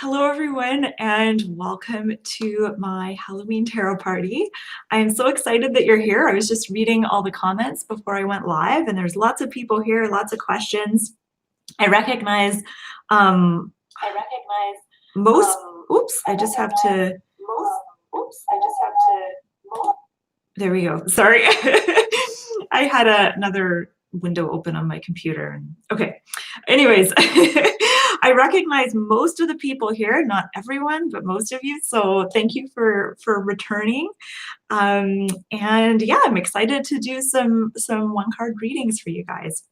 Hello, everyone, and welcome to my Halloween tarot party. I'm so excited that you're here. I was just reading all the comments before I went live, and there's lots of people here, lots of questions. I recognize um, most. Oops, I just have to. There we go. Sorry. I had another window open on my computer. Okay. Anyways, I recognize most of the people here, not everyone, but most of you. So thank you for returning. And yeah, I'm excited to do some one card readings for you guys.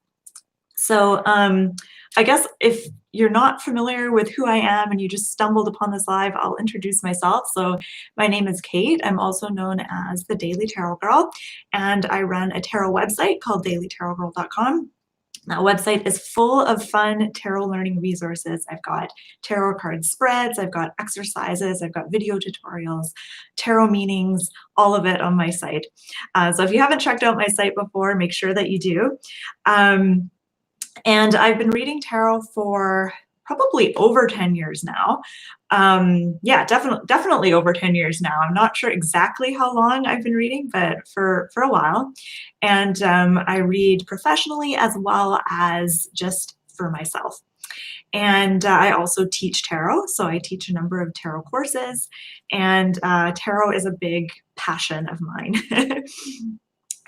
So I guess if you're not familiar with who I am and you just stumbled upon this live, I'll introduce myself. So my name is Kate. I'm also known as the Daily Tarot Girl, and I run a tarot website called dailytarotgirl.com. That website is full of fun tarot learning resources. I've got tarot card spreads, I've got exercises, I've got video tutorials, tarot meanings, all of it on my site. So if you haven't checked out my site before, make sure that you do. And I've been reading tarot for probably over 10 years now. Yeah, definitely over 10 years now. I'm not sure exactly how long I've been reading, but for a while. And I read professionally as well as just for myself. And I also teach tarot. So I teach a number of tarot courses, and tarot is a big passion of mine.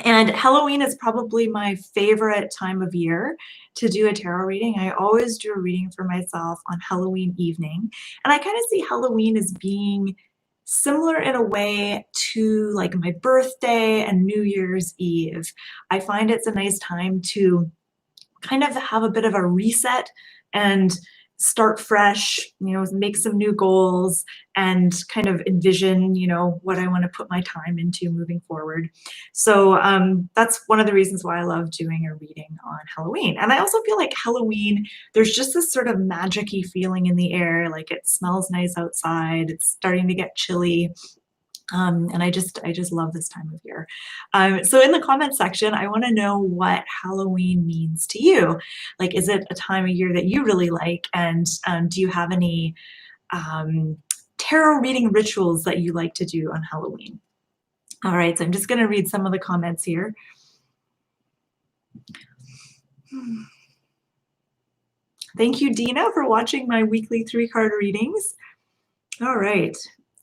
And Halloween is probably my favorite time of year to do a tarot reading. I always do a reading for myself on Halloween evening. And I kind of see Halloween as being similar in a way to like my birthday and New Year's Eve. I find it's a nice time to kind of have a bit of a reset and start fresh, make some new goals and kind of envision, what I want to put my time into moving forward. So that's one of the reasons why I love doing a reading on Halloween. And I also feel like Halloween, there's just this sort of magic-y feeling in the air, like it smells nice outside, it's starting to get chilly. And I just love this time of year. So in the comment section, I want to know what Halloween means to you. Like, is it a time of year that you really like? And do you have any tarot reading rituals that you like to do on Halloween? All right, so I'm just going to read some of the comments here. Thank you, Dina, for watching my weekly 3-card readings. All right.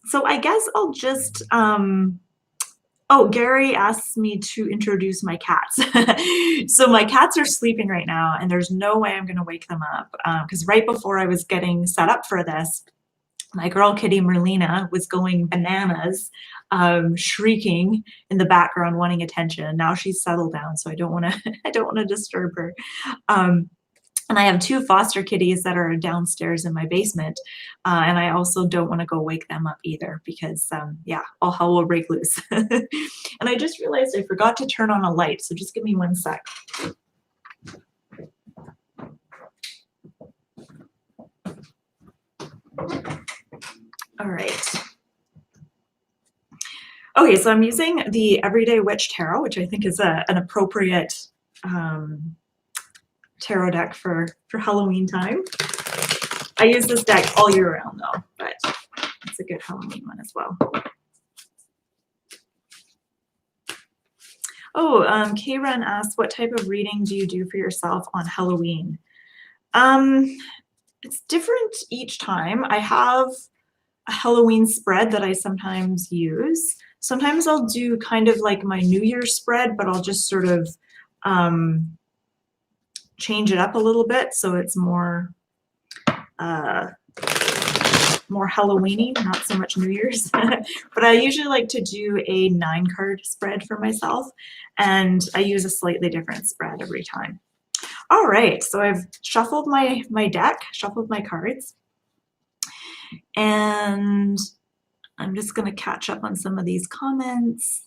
So I guess I'll just, oh, Gary asks me to introduce my cats. So my cats are sleeping right now, and there's no way I'm going to wake them up because right before I was getting set up for this, my girl kitty Merlina was going bananas, shrieking in the background, wanting attention. Now she's settled down, so I don't want to disturb her. And I have 2 foster kitties that are downstairs in my basement. And I also don't want to go wake them up either because, yeah, all hell will break loose. And I just realized I forgot to turn on a light. So just give me 1 sec. All right. Okay, so I'm using the Everyday Witch Tarot, which I think is an appropriate tarot deck for Halloween time. I use this deck all year round though, but it's a good Halloween one as well. Oh, Karen asked, what type of reading do you do for yourself on Halloween? It's different each time. I have a Halloween spread that I sometimes use. Sometimes I'll do kind of like my New Year's spread, but I'll just sort of change it up a little bit so it's more Halloween-y, not so much New Year's. But I usually like to do a 9-card spread for myself, and I use a slightly different spread every time. All right, so I've shuffled my deck, shuffled my cards, and I'm just going to catch up on some of these comments.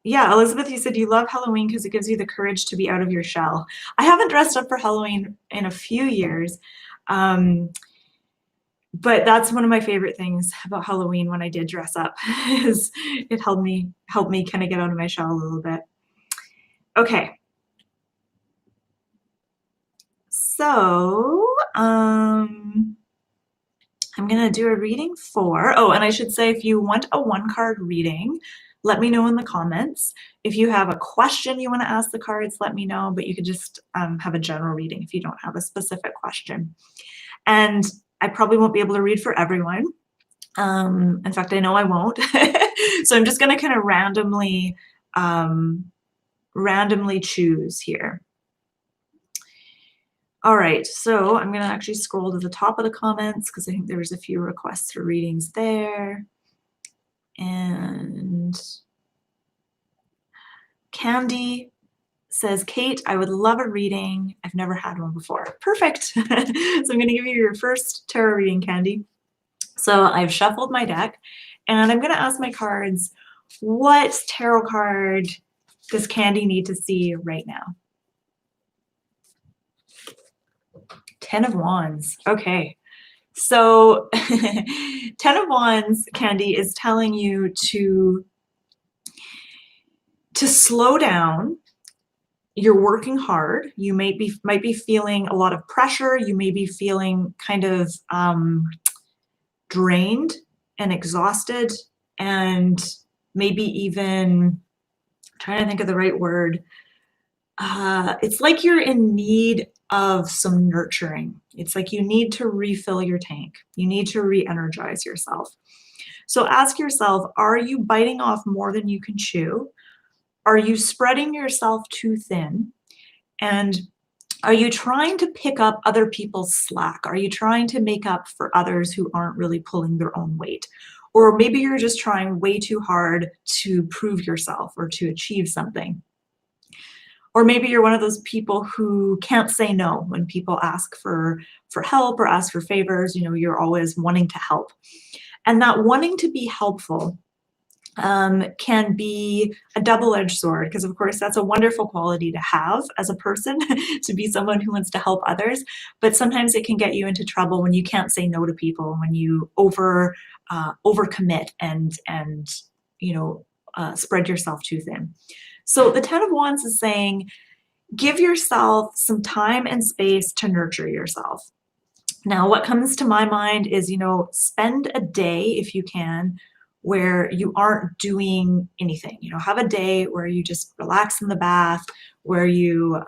Yeah, Elizabeth, you said you love Halloween because it gives you the courage to be out of your shell. I haven't dressed up for Halloween in a few years. but that's one of my favorite things about Halloween when I did dress up is it helped me kind of get out of my shell a little bit. Okay, so I'm gonna do a reading for, oh, and I should say if you want a one card reading, let me know in the comments. If you have a question you want to ask the cards, let me know, but you could just have a general reading if you don't have a specific question. And I probably won't be able to read for everyone. In fact, I know I won't. So I'm just gonna kind of randomly choose here. All right, so I'm gonna actually scroll to the top of the comments because I think there was a few requests for readings there. And Candy says, Kate, I would love a reading. I've never had one before. Perfect. So I'm gonna give you your first tarot reading, Candy. So I've shuffled my deck and I'm gonna ask my cards, what tarot card does Candy need to see right now? 10 of Wands. Okay. So 10 of Wands, Candy, is telling you to slow down. You're working hard. You might be feeling a lot of pressure. You may be feeling kind of drained and exhausted, and maybe even I'm trying to think of the right word. It's like you're in need of some nurturing. It's like you need to refill your tank. You need to re-energize yourself. So ask yourself, are you biting off more than you can chew? Are you spreading yourself too thin? And are you trying to pick up other people's slack? Are you trying to make up for others who aren't really pulling their own weight? Or maybe you're just trying way too hard to prove yourself or to achieve something. Or maybe you're one of those people who can't say no when people ask for help or ask for favors. You know, you're always wanting to help. And that wanting to be helpful can be a double-edged sword, because of course that's a wonderful quality to have as a person, to be someone who wants to help others, but sometimes it can get you into trouble when you can't say no to people, when you overcommit and you know spread yourself too thin. So the 10 of Wands is saying, give yourself some time and space to nurture yourself. Now, what comes to my mind is, you know, spend a day, if you can, where you aren't doing anything. You know, have a day where you just relax in the bath, where you,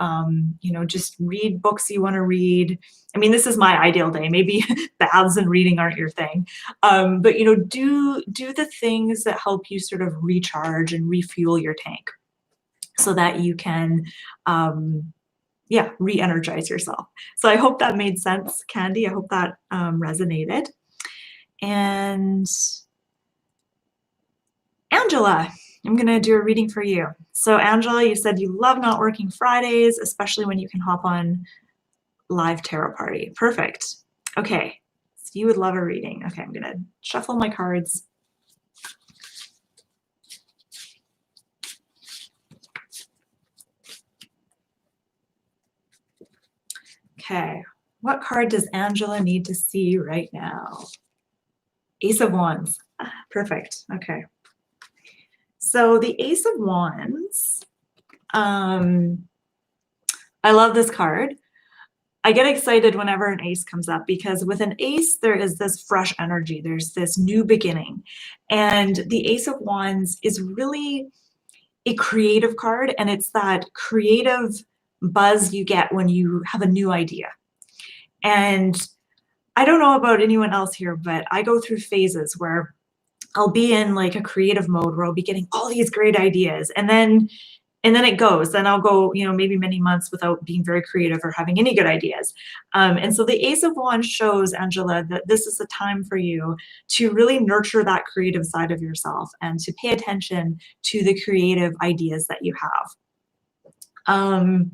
you know, just read books you want to read. I mean, this is my ideal day. Maybe baths and reading aren't your thing, but you know, do the things that help you sort of recharge and refuel your tank, so that you can, yeah, re-energize yourself. So I hope that made sense, Candy. I hope that resonated. And Angela, I'm gonna do a reading for you. So Angela, you said you love not working Fridays, especially when you can hop on live tarot party. Perfect. Okay, so you would love a reading. Okay, I'm gonna shuffle my cards. Okay, what card does Angela need to see right now? Ace of Wands. Perfect. Okay. So the Ace of Wands, I love this card. I get excited whenever an ace comes up, because with an ace, there is this fresh energy. There's this new beginning. And the Ace of Wands is really a creative card, and it's that creative buzz you get when you have a new idea. And I don't know about anyone else here, but I go through phases where I'll be in like a creative mode where I'll be getting all these great ideas, and then it goes. Then I'll go, you know, maybe many months without being very creative or having any good ideas. And so the Ace of Wands shows, Angela, that this is a time for you to really nurture that creative side of yourself and to pay attention to the creative ideas that you have.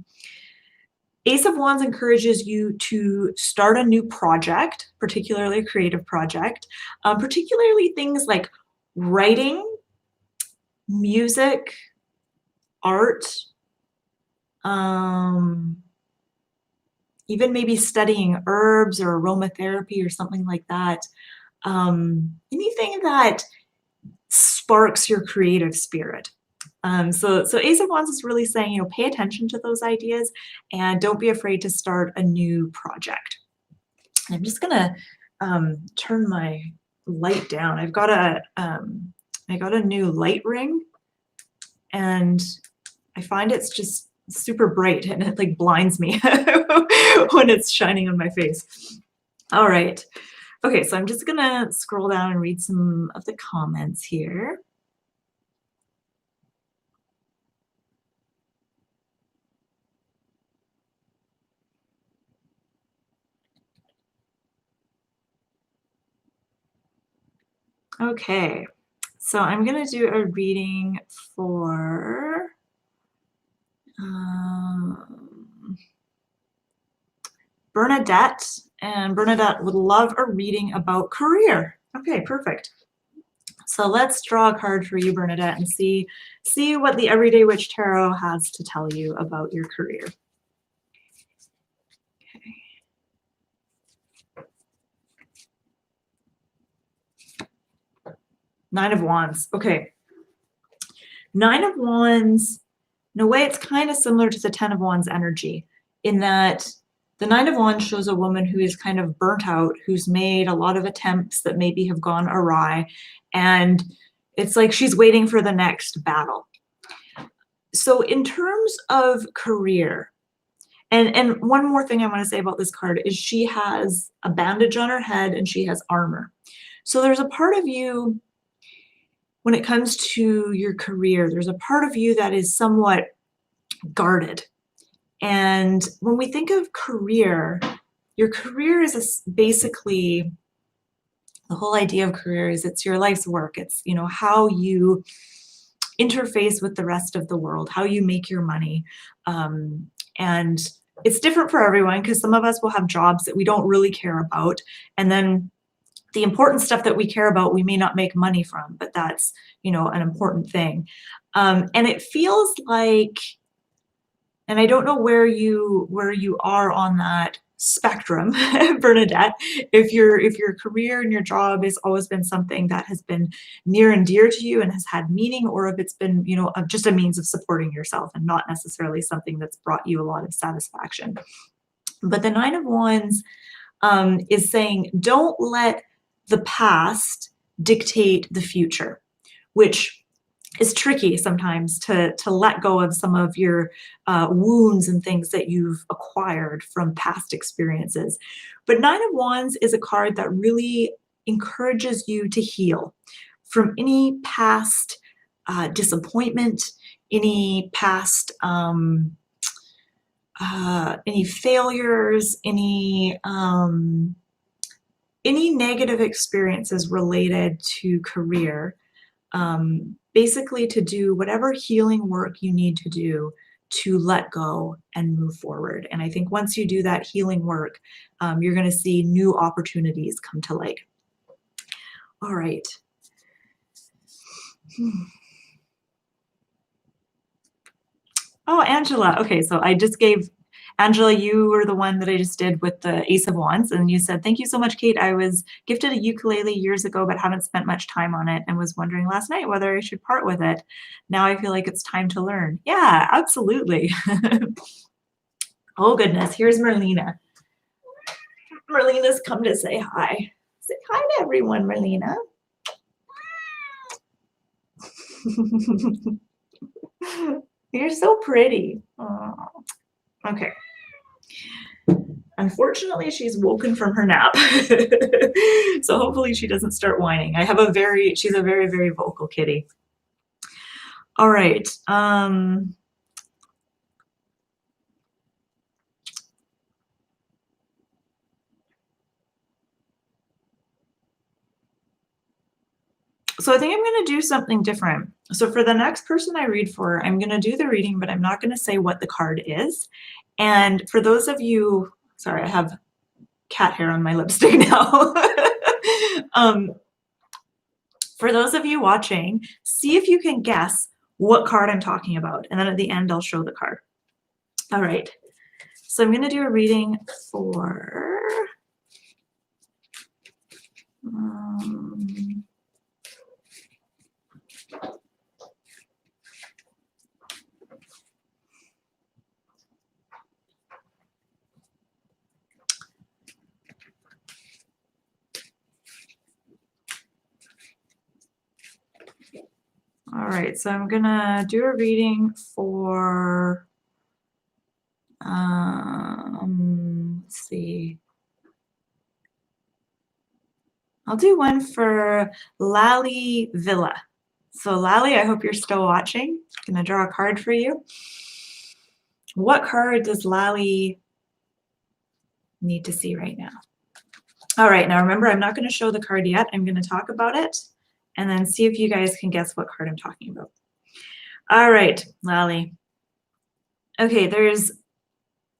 Ace of Wands encourages you to start a new project, particularly a creative project, particularly things like writing, music, art, even maybe studying herbs or aromatherapy or something like that. Anything that sparks your creative spirit. So Ace of Wands is really saying, pay attention to those ideas and don't be afraid to start a new project. I'm just gonna turn my light down. I got a new light ring, and I find it's just super bright and it like blinds me when it's shining on my face. All right. Okay, so I'm just gonna scroll down and read some of the comments here. Okay, so I'm gonna do a reading for Bernadette, and Bernadette would love a reading about career. Okay, perfect. So let's draw a card for you, Bernadette, and see what the Everyday Witch Tarot has to tell you about your career. Okay. Nine of Wands. Okay. Nine of Wands, in a way, it's kind of similar to the Ten of Wands energy in that the Nine of Wands shows a woman who is kind of burnt out, who's made a lot of attempts that maybe have gone awry, and it's like she's waiting for the next battle. So in terms of career, and one more thing I want to say about this card is she has a bandage on her head and she has armor. So there's a part of you, when it comes to your career, there's a part of you that is somewhat guarded. And when we think of career, your career is basically, the whole idea of career is it's your life's work. It's, how you interface with the rest of the world, how you make your money. And it's different for everyone because some of us will have jobs that we don't really care about. And then the important stuff that we care about, we may not make money from, but that's, an important thing. And it feels like, and I don't know where you are on that spectrum, Bernadette, if your career and your job has always been something that has been near and dear to you and has had meaning, or if it's been, just a means of supporting yourself and not necessarily something that's brought you a lot of satisfaction. But the Nine of Wands is saying, don't let the past dictate the future, which is tricky sometimes to let go of some of your wounds and things that you've acquired from past experiences. But Nine of Wands is a card that really encourages you to heal from any past disappointment, any past any failures, any negative experiences related to career. Basically to do whatever healing work you need to do to let go and move forward. And I think once you do that healing work, you're going to see new opportunities come to light. All right. Oh, Angela. Okay, so I just gave Angela, you were the one that I just did with the Ace of Wands, and you said, thank you so much, Kate. I was gifted a ukulele years ago, but haven't spent much time on it and was wondering last night whether I should part with it. Now I feel like it's time to learn. Yeah, absolutely. Oh, goodness. Here's Merlina. Merlina's come to say hi. Say hi to everyone, Merlina. You're so pretty. Oh. Okay. Unfortunately, she's woken from her nap. So hopefully she doesn't start whining. She's a very, very vocal kitty. All right. So I think I'm going to do something different. So for the next person I read for, I'm going to do the reading, but I'm not going to say what the card is. And for those of you, sorry, I have cat hair on my lipstick now. For those of you watching, see if you can guess what card I'm talking about. And then at the end, I'll show the card. All right. So I'm going to do a reading for all right, so I'm gonna do a reading for, let's see. I'll do one for Lally Villa. So Lally, I hope you're still watching. I'm gonna draw a card for you. What card does Lally need to see right now? All right, now remember, I'm not gonna show the card yet. I'm gonna talk about it and then see if you guys can guess what card I'm talking about. All right, Lally. Okay, there's,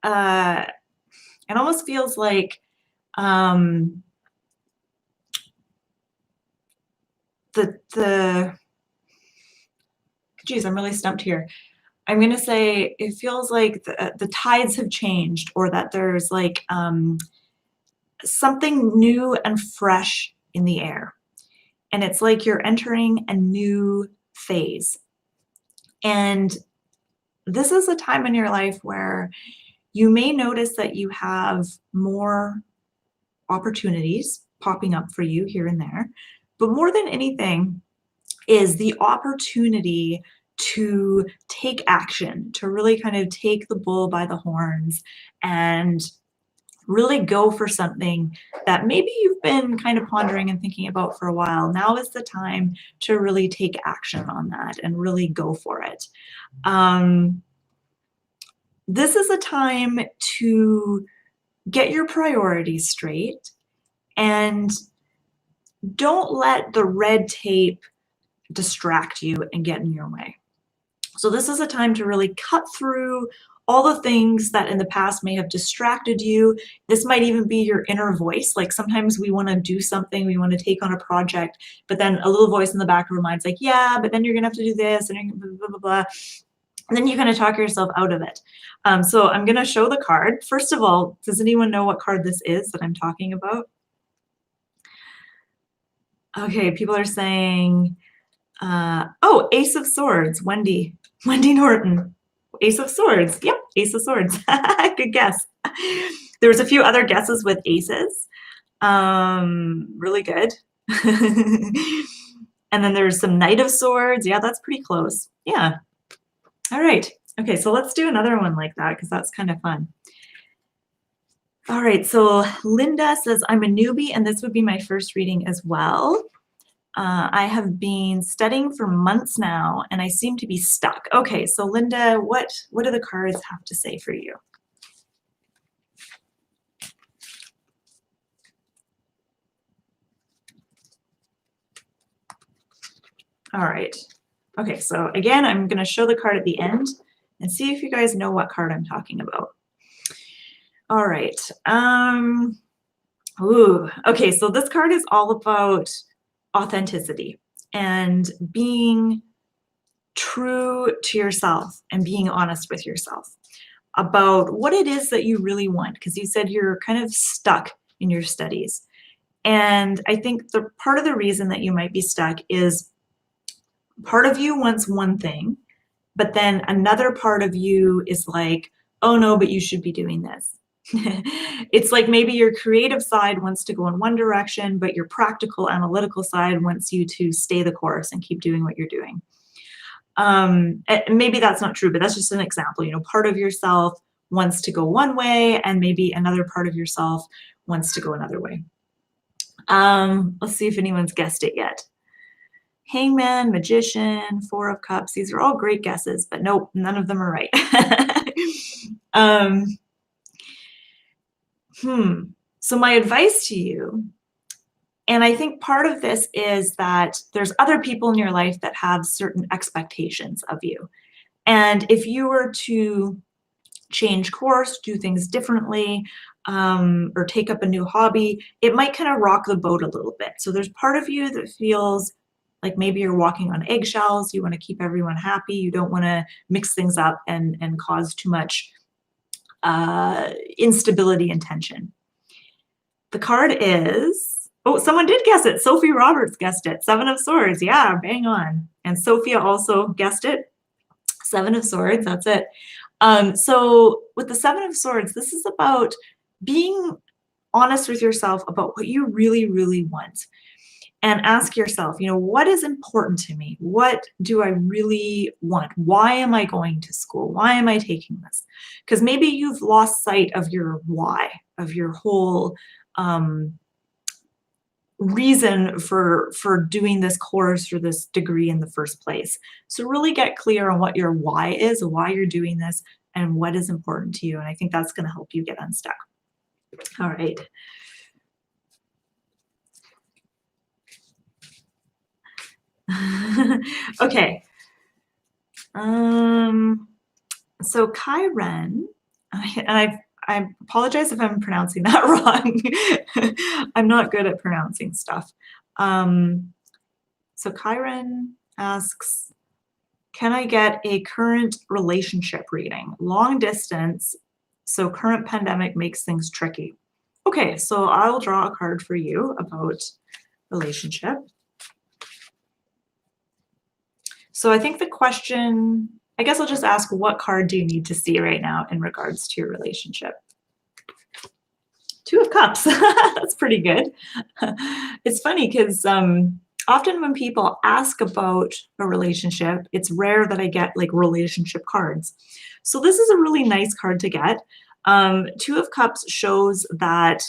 it almost feels like geez, I'm really stumped here. I'm gonna say it feels like the tides have changed, or that there's like something new and fresh in the air. And it's like you're entering a new phase. And this is a time in your life where you may notice that you have more opportunities popping up for you here and there. But more than anything is the opportunity to take action, to really kind of take the bull by the horns and really go for something that maybe you've been kind of pondering and thinking about for a while. Now is the time to really take action on that and really go for it. This is a time to get your priorities straight and don't let the red tape distract you and get in your way. So this is a time to really cut through all the things that in the past may have distracted you. This might even be your inner voice. Like sometimes we want to do something, we want to take on a project, but then a little voice in the back of our mind's like, yeah, but then you're gonna have to do this and blah, blah, blah, blah. And then you kind of talk yourself out of it. So I'm gonna show the card. First of all, does anyone know what card this is that I'm talking about? Okay, people are saying, oh, Ace of Swords, Wendy Norton. Ace of Swords. Yep, Ace of Swords. Good guess. There was a few other guesses with aces. Really good. And then there's some Knight of Swords. Yeah, that's pretty close. Yeah. All right. Okay, so let's do another one like that because that's kind of fun. All right, so Linda says, I'm a newbie and this would be my first reading as well. I have been studying for months now and I seem to be stuck. Okay, so Linda, what do the cards have to say for you? All right. Okay, so again, I'm going to show the card at the end and see if you guys know what card I'm talking about. All right. Okay, so this card is all about authenticity and being true to yourself and being honest with yourself about what it is that you really want, because you said you're kind of stuck in your studies. And I think the part of the reason that you might be stuck is part of you wants one thing, but then another part of you is like, oh no, but you should be doing this. It's like maybe your creative side wants to go in one direction, but your practical, analytical side wants you to stay the course and keep doing what you're doing. Maybe that's not true, but that's just an example. You know, part of yourself wants to go one way and maybe another part of yourself wants to go another way. Let's see if anyone's guessed it yet. Hangman, Magician, Four of Cups. These are all great guesses, but nope, none of them are right. So my advice to you, and I think part of this is that there's other people in your life that have certain expectations of you. And if you were to change course, do things differently, or take up a new hobby, it might kind of rock the boat a little bit. So there's part of you that feels like maybe you're walking on eggshells. You want to keep everyone happy. You don't want to mix things up and cause too much instability and tension. The card is, oh, someone did guess it. Sophie Roberts guessed it. Seven of Swords. Yeah, bang on. And Sophia also guessed it. Seven of Swords, that's it. So with the Seven of Swords, this is about being honest with yourself about what you really, really want. And ask yourself, what is important to me? What do I really want? Why am I going to school? Why am I taking this? Because maybe you've lost sight of your why, of your whole reason for doing this course or this degree in the first place. So really get clear on what your why is, why you're doing this, and what is important to you. And I think that's going to help you get unstuck. All right. Okay. So Kyren, and I apologize if I'm pronouncing that wrong. I'm not good at pronouncing stuff. So Kyren asks, can I get a current relationship reading? Long distance, so current pandemic makes things tricky. Okay, so I'll draw a card for you about relationship. So I think the question, I guess I'll just ask, what card do you need to see right now in regards to your relationship? Two of Cups. That's pretty good. It's funny because often when people ask about a relationship, it's rare that I get like relationship cards. So this is a really nice card to get. Two of Cups shows that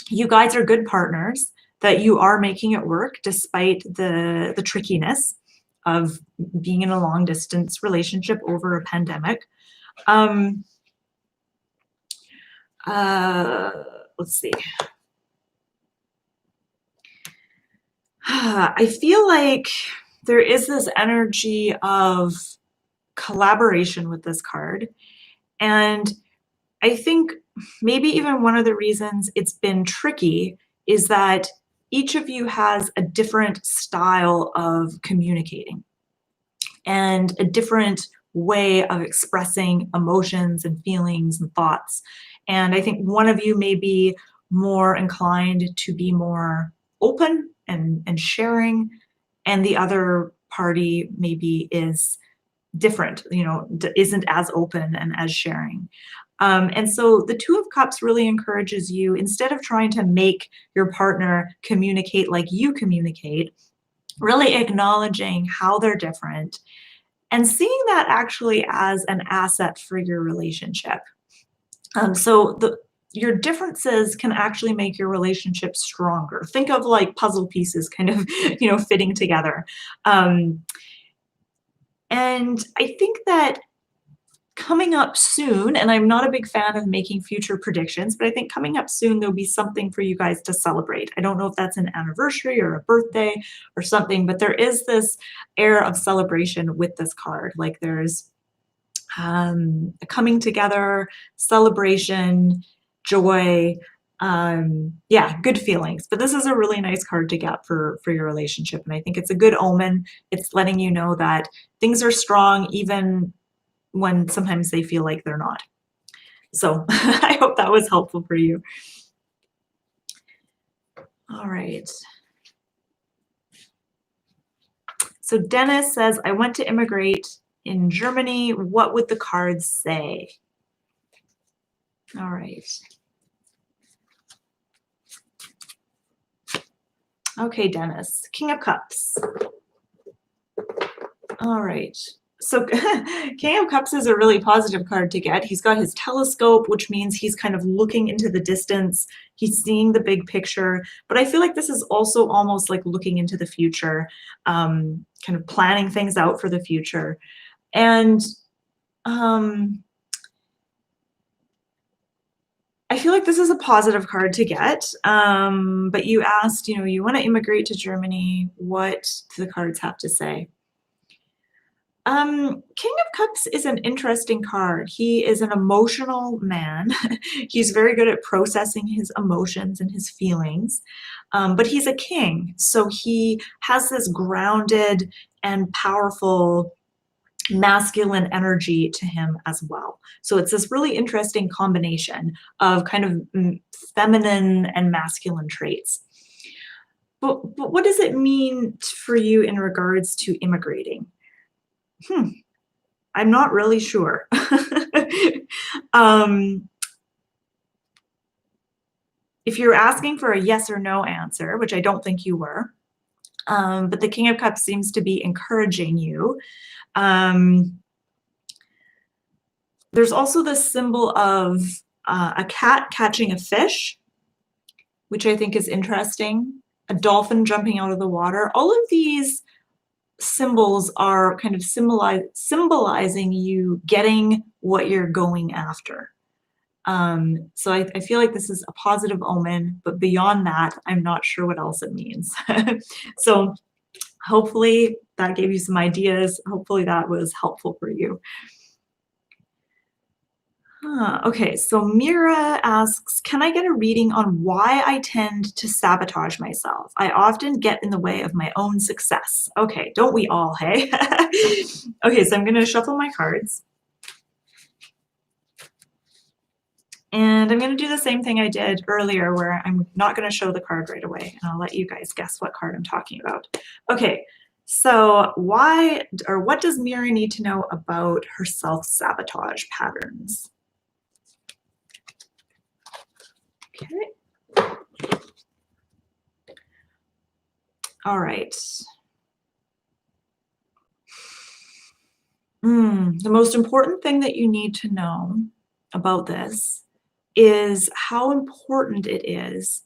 you guys are good partners, that you are making it work despite the trickiness of being in a long distance relationship over a pandemic. Let's see. I feel like there is this energy of collaboration with this card. And I think maybe even one of the reasons it's been tricky is that each of you has a different style of communicating and a different way of expressing emotions and feelings and thoughts. And I think one of you may be more inclined to be more open and sharing, and the other party maybe is different, isn't as open and as sharing. And so the Two of Cups really encourages you, instead of trying to make your partner communicate like you communicate, really acknowledging how they're different and seeing that actually as an asset for your relationship. So your differences can actually make your relationship stronger. Think of like puzzle pieces kind of, fitting together. And I think that coming up soon, and I'm not a big fan of making future predictions, but I think coming up soon, there'll be something for you guys to celebrate. I don't know if that's an anniversary or a birthday or something, but there is this air of celebration with this card. Like there's a coming together, celebration, joy, yeah, good feelings. But this is a really nice card to get for your relationship. And I think it's a good omen. It's letting you know that things are strong, even when sometimes they feel like they're not. So I hope that was helpful for you. All right. So Dennis says, I went to immigrate in Germany. What would the cards say? All right. Okay, Dennis, King of Cups. All right. So King of Cups is a really positive card to get. He's got his telescope, which means he's kind of looking into the distance. He's seeing the big picture. But I feel like this is also almost like looking into the future, kind of planning things out for the future. And I feel like this is a positive card to get. But you asked, you want to immigrate to Germany. What do the cards have to say? King of Cups is an interesting card. He is an emotional man. He's very good at processing his emotions and his feelings, but he's a king. So he has this grounded and powerful masculine energy to him as well. So it's this really interesting combination of kind of feminine and masculine traits. But what does it mean for you in regards to immigrating? I'm not really sure. um, if you're asking for a yes or no answer, which I don't think you were, but the King of Cups seems to be encouraging you. There's also this symbol of a cat catching a fish, which I think is interesting, a dolphin jumping out of the water. All of these symbols are kind of symbolizing you getting what you're going after. So I feel like this is a positive omen, but beyond that, I'm not sure what else it means. So hopefully that gave you some ideas. Hopefully that was helpful for you. Okay, so Mira asks, can I get a reading on why I tend to sabotage myself? I often get in the way of my own success. Okay, don't we all, hey? Okay, so I'm going to shuffle my cards. And I'm going to do the same thing I did earlier where I'm not going to show the card right away, and I'll let you guys guess what card I'm talking about. Okay, so why or what does Mira need to know about her self-sabotage patterns? Okay. All right. The most important thing that you need to know about this is how important it is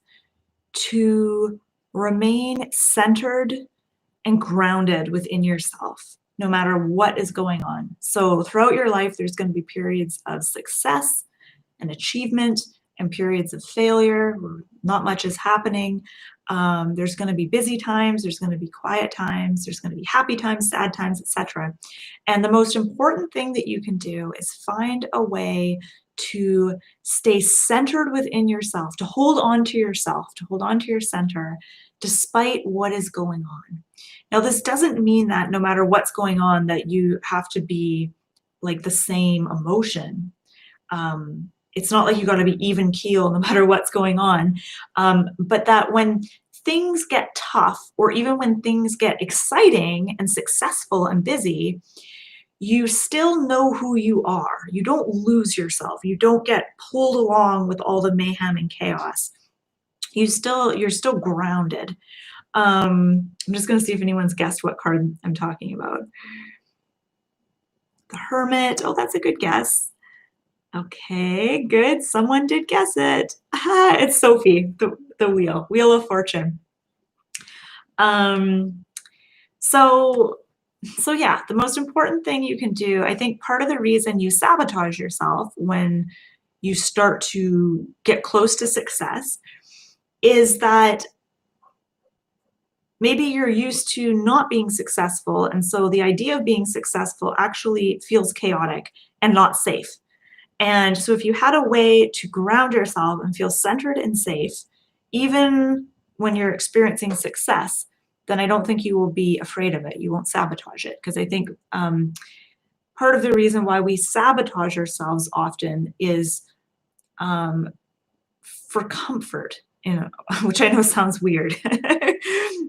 to remain centered and grounded within yourself, no matter what is going on. So throughout your life, there's going to be periods of success and achievement and periods of failure where not much is happening. There's going to be busy times, there's going to be quiet times, there's going to be happy times, sad times, etc. And the most important thing that you can do is find a way to stay centered within yourself, to hold on to yourself, to hold on to your center, despite what is going on. Now, this doesn't mean that no matter what's going on, that you have to be like the same emotion. It's not like you got to be even keel no matter what's going on, but that when things get tough, or even when things get exciting and successful and busy, you still know who you are. You don't lose yourself. You don't get pulled along with all the mayhem and chaos. You're still grounded. I'm just going to see if anyone's guessed what card I'm talking about. The Hermit. Oh, that's a good guess. Okay, good. Someone did guess it. Aha, it's Sophie, the Wheel of Fortune. So yeah, the most important thing you can do, I think part of the reason you sabotage yourself when you start to get close to success is that maybe you're used to not being successful, and so the idea of being successful actually feels chaotic and not safe. And so if you had a way to ground yourself and feel centered and safe, even when you're experiencing success, then I don't think you will be afraid of it. You won't sabotage it. Because I think part of the reason why we sabotage ourselves often is for comfort, which I know sounds weird,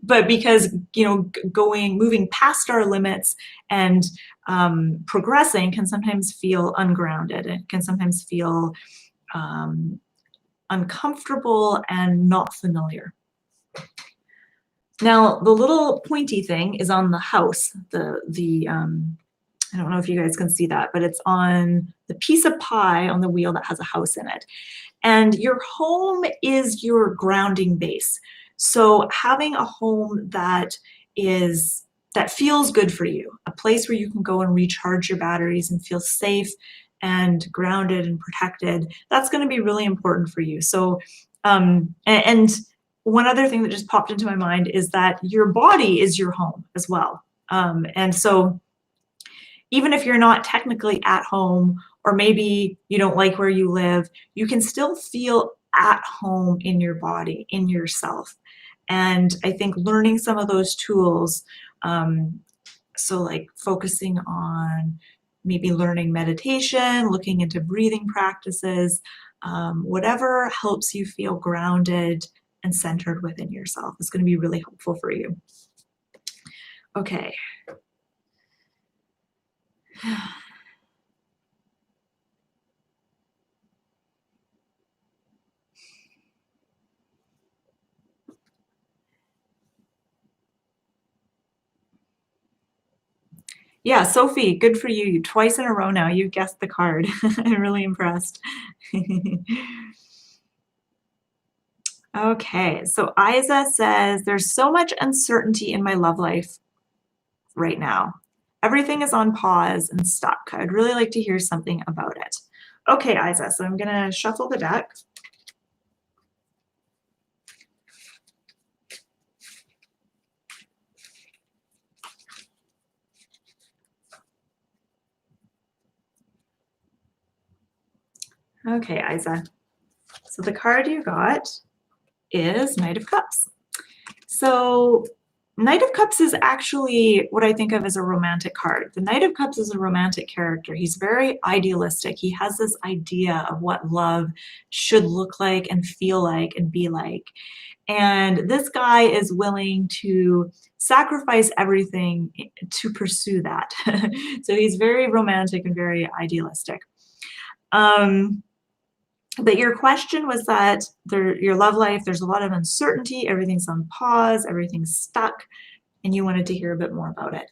but because, moving past our limits and progressing can sometimes feel ungrounded. It can sometimes feel uncomfortable and not familiar. Now, the little pointy thing is on the house. I don't know if you guys can see that, but it's on the piece of pie on the wheel that has a house in it. And your home is your grounding base. So having a home that feels good for you, a place where you can go and recharge your batteries and feel safe and grounded and protected, that's going to be really important for you. So, and one other thing that just popped into my mind is that your body is your home as well. And so even if you're not technically at home, or maybe you don't like where you live, you can still feel at home in your body, in yourself. And I think learning some of those tools So like focusing on maybe learning meditation, looking into breathing practices, whatever helps you feel grounded and centered within yourself is going to be really helpful for you. Okay. Yeah, Sophie, good for you. Twice in a row now, you guessed the card. I'm really impressed. Okay, so Isa says, there's so much uncertainty in my love life right now. Everything is on pause and stuck. I'd really like to hear something about it. Okay, Isa, so I'm gonna shuffle the deck. Okay, Isa. So the card you got is Knight of Cups. So Knight of Cups is actually what I think of as a romantic card. The Knight of Cups is a romantic character. He's very idealistic. He has this idea of what love should look like and feel like and be like. And this guy is willing to sacrifice everything to pursue that. So he's very romantic and very idealistic. But your question was that your love life, there's a lot of uncertainty, everything's on pause, everything's stuck, and you wanted to hear a bit more about it.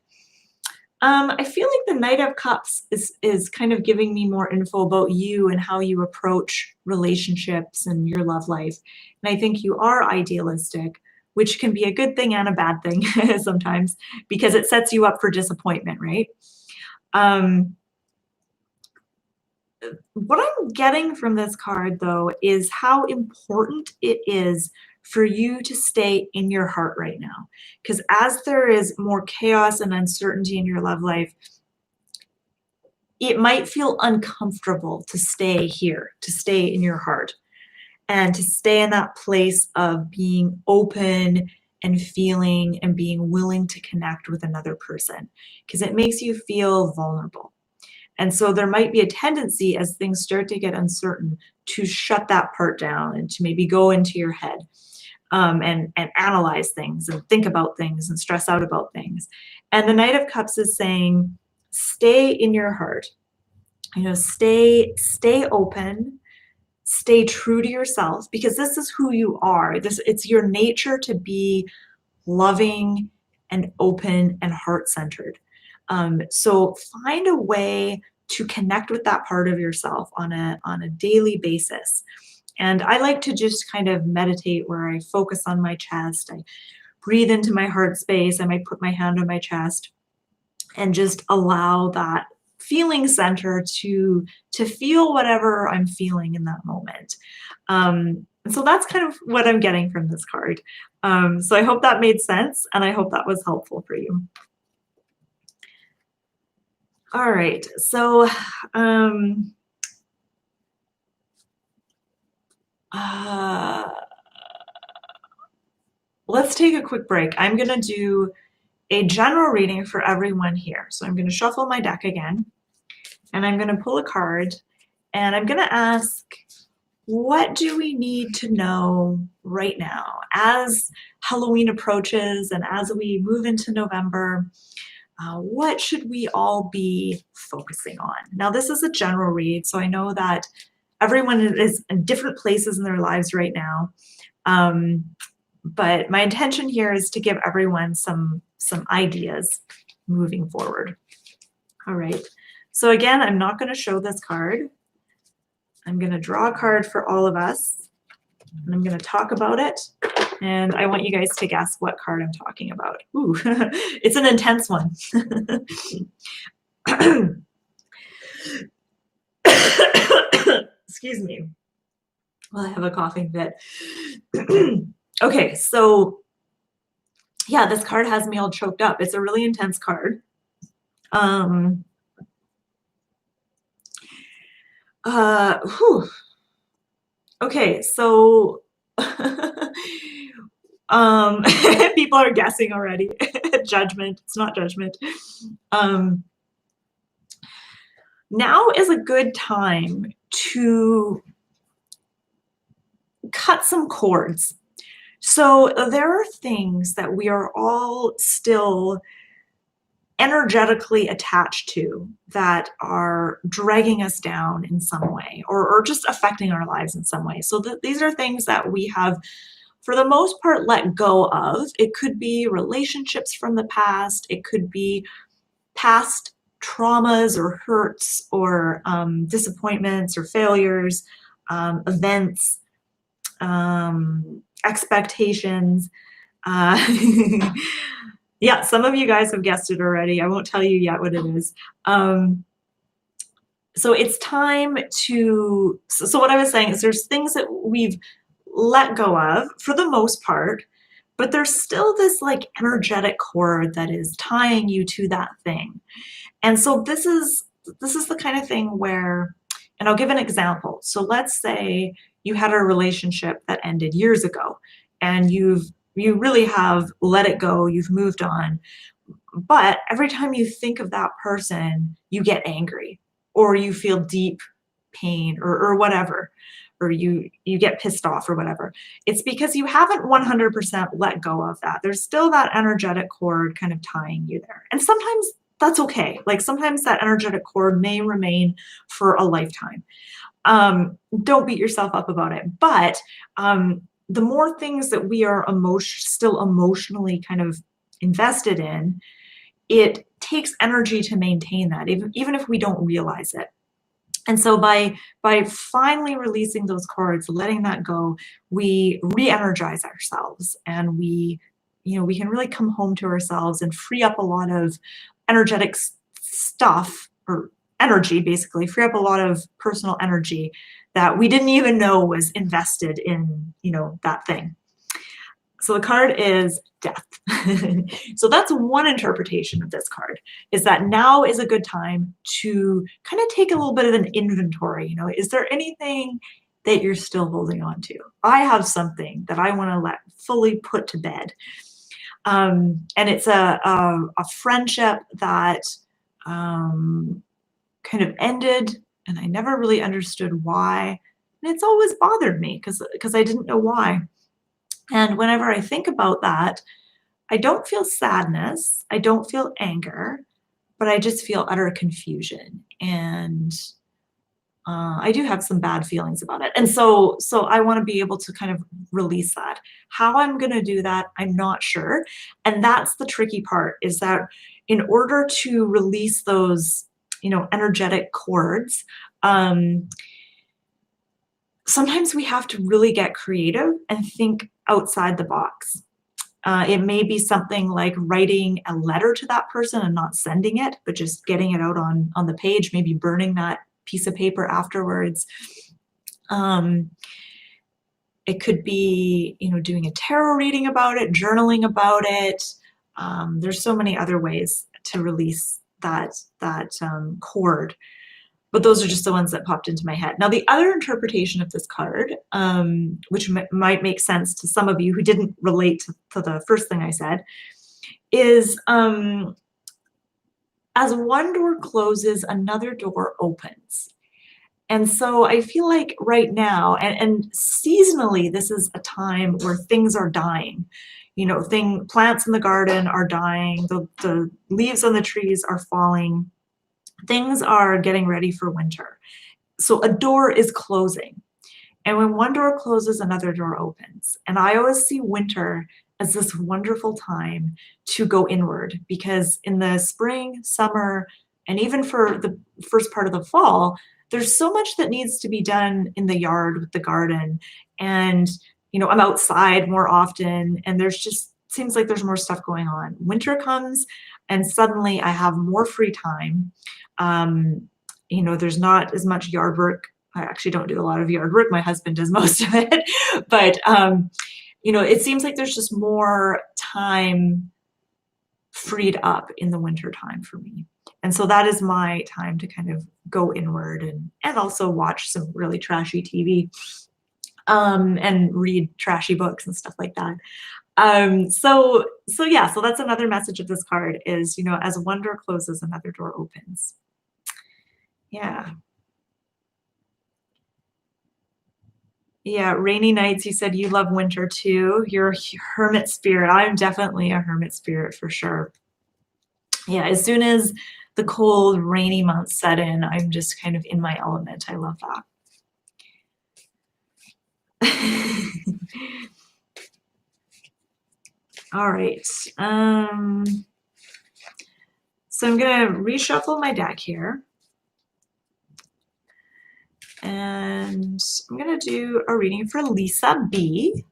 I feel like the Knight of Cups is kind of giving me more info about you and how you approach relationships and your love life. And I think you are idealistic, which can be a good thing and a bad thing sometimes because it sets you up for disappointment, right? What I'm getting from this card, though, is how important it is for you to stay in your heart right now. Because as there is more chaos and uncertainty in your love life, it might feel uncomfortable to stay here, to stay in your heart, and to stay in that place of being open and feeling and being willing to connect with another person, because it makes you feel vulnerable. And so there might be a tendency as things start to get uncertain to shut that part down and to maybe go into your head and analyze things and think about things and stress out about things. And the Knight of Cups is saying, stay in your heart, stay open, stay true to yourself, because this is who you are. It's your nature to be loving and open and heart-centered. So find a way to connect with that part of yourself on a daily basis. And I like to just kind of meditate where I focus on my chest. I breathe into my heart space. I might put my hand on my chest and just allow that feeling center to feel whatever I'm feeling in that moment. And so that's kind of what I'm getting from this card. So I hope that made sense, and I hope that was helpful for you. All right, so let's take a quick break. I'm going to do a general reading for everyone here. So I'm going to shuffle my deck again, and I'm going to pull a card, and I'm going to ask, what do we need to know right now as Halloween approaches and as we move into November? What should we all be focusing on? Now, this is a general read, so I know that everyone is in different places in their lives right now. But my intention here is to give everyone some ideas moving forward. All right. So again, I'm not going to show this card. I'm going to draw a card for all of us, and I'm going to talk about it. And I want you guys to guess what card I'm talking about. Ooh, it's an intense one. Excuse me. Well, I have a coughing fit. Okay, so yeah, this card has me all choked up. It's a really intense card. Okay, so People are guessing already. Judgment. It's not judgment. Um, Now is a good time to cut some cords. So there are things that we are all still energetically attached to that are dragging us down in some way, or just affecting our lives in some way. So these are things that we have, for the most part, let go of. It could be relationships from the past. It could be past traumas or hurts or disappointments or failures, events, expectations. Uh, yeah, some of you guys have guessed it already. I won't tell you yet what it is. So it's time to, so what I was saying is there's things that we've let go of for the most part, but there's still this like energetic cord that is tying you to that thing. And so this is the kind of thing where, and I'll give an example. So let's say you had a relationship that ended years ago and you really have let it go, you've moved on, but every time you think of that person, you get angry or you feel deep pain or whatever, or you get pissed off or whatever. It's because you haven't 100% let go of that. There's still that energetic cord kind of tying you there. And sometimes that's okay. Like sometimes that energetic cord may remain for a lifetime. Don't beat yourself up about it. But the more things that we are still emotionally kind of invested in, it takes energy to maintain that, even if we don't realize it. And so by finally releasing those cords, letting that go, we re-energize ourselves, and we can really come home to ourselves and free up a lot of energetic stuff, or energy, basically free up a lot of personal energy that we didn't even know was invested in, that thing. So the card is death. So that's one interpretation of this card, is that now is a good time to kind of take a little bit of an inventory. Is there anything that you're still holding on to? I have something that I want to let fully put to bed. And it's a friendship that kind of ended, and I never really understood why. And it's always bothered me because I didn't know why. And whenever I think about that, I don't feel sadness, I don't feel anger, but I just feel utter confusion. And I do have some bad feelings about it. And so I want to be able to kind of release that. How I'm going to do that, I'm not sure. And that's the tricky part, is that in order to release those, energetic cords, sometimes we have to really get creative and think outside the box. It may be something like writing a letter to that person and not sending it, but just getting it out on the page, maybe burning that piece of paper afterwards. It could be, doing a tarot reading about it, journaling about it. There's so many other ways to release that cord. But those are just the ones that popped into my head. Now, the other interpretation of this card, which might make sense to some of you who didn't relate to the first thing I said, is as one door closes, another door opens. And so I feel like right now, and seasonally, this is a time where things are dying. Plants in the garden are dying, the leaves on the trees are falling. Things are getting ready for winter. So a door is closing. And when one door closes, another door opens. And I always see winter as this wonderful time to go inward, because in the spring, summer, and even for the first part of the fall, there's so much that needs to be done in the yard with the garden. And, I'm outside more often, and there's just seems like there's more stuff going on. Winter comes, and suddenly I have more free time. There's not as much yard work. I actually don't do a lot of yard work. My husband does most of it. But, it seems like there's just more time freed up in the winter time for me. And so that is my time to kind of go inward and also watch some really trashy TV, and read trashy books and stuff like that. So yeah, so that's another message of this card is, as one door closes, another door opens. Yeah. Yeah, rainy nights, you said you love winter too. You're a hermit spirit. I'm definitely a hermit spirit for sure. Yeah, as soon as the cold, rainy months set in, I'm just kind of in my element. I love that. All right. So I'm gonna reshuffle my deck here. And I'm gonna do a reading for Lisa B.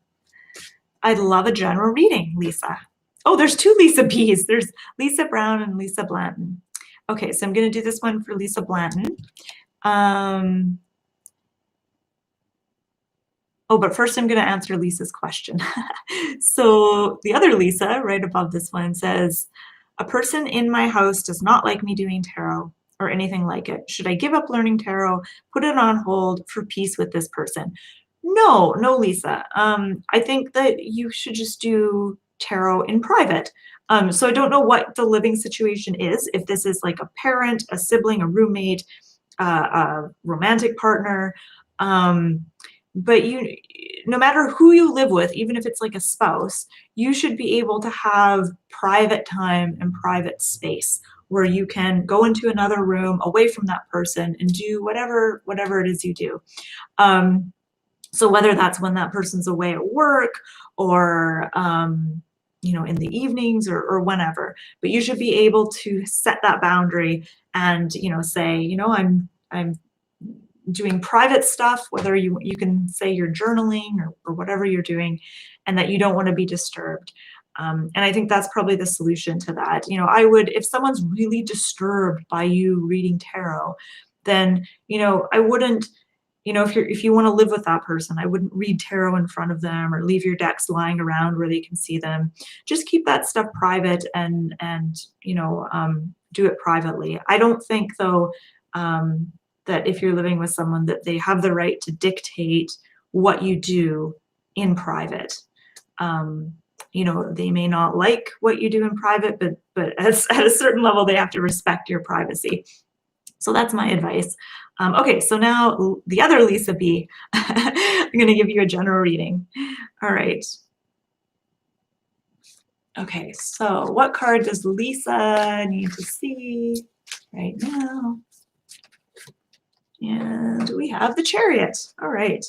I'd love a general reading, Lisa. Oh, there's two Lisa B's. There's Lisa Brown and Lisa Blanton. Okay, so I'm gonna do this one for Lisa Blanton. Oh, but first I'm gonna answer Lisa's question. So the other Lisa, right above this one, says, a person in my house does not like me doing tarot or anything like it. Should I give up learning tarot, put it on hold for peace with this person? No, no, Lisa. I think that you should just do tarot in private. So I don't know what the living situation is, if this is like a parent, a sibling, a roommate, a romantic partner. But no matter who you live with, even if it's like a spouse, you should be able to have private time and private space where you can go into another room away from that person and do whatever it is you do. So whether that's when that person's away at work or in the evenings or whenever, but you should be able to set that boundary and say, I'm doing private stuff, whether you can say you're journaling or whatever you're doing, and that you don't want to be disturbed. And I think that's probably the solution to that. I would, if someone's really disturbed by you reading tarot, then I wouldn't, if you want to live with that person, I wouldn't read tarot in front of them or leave your decks lying around where they can see them. Just keep that stuff private and do it privately. I don't think though that if you're living with someone that they have the right to dictate what you do in private. They may not like what you do in private, but at a certain level, they have to respect your privacy. So that's my advice. Okay, so now the other Lisa B. I'm going to give you a general reading. All right. Okay, so what card does Lisa need to see right now? And we have the Chariot. All right.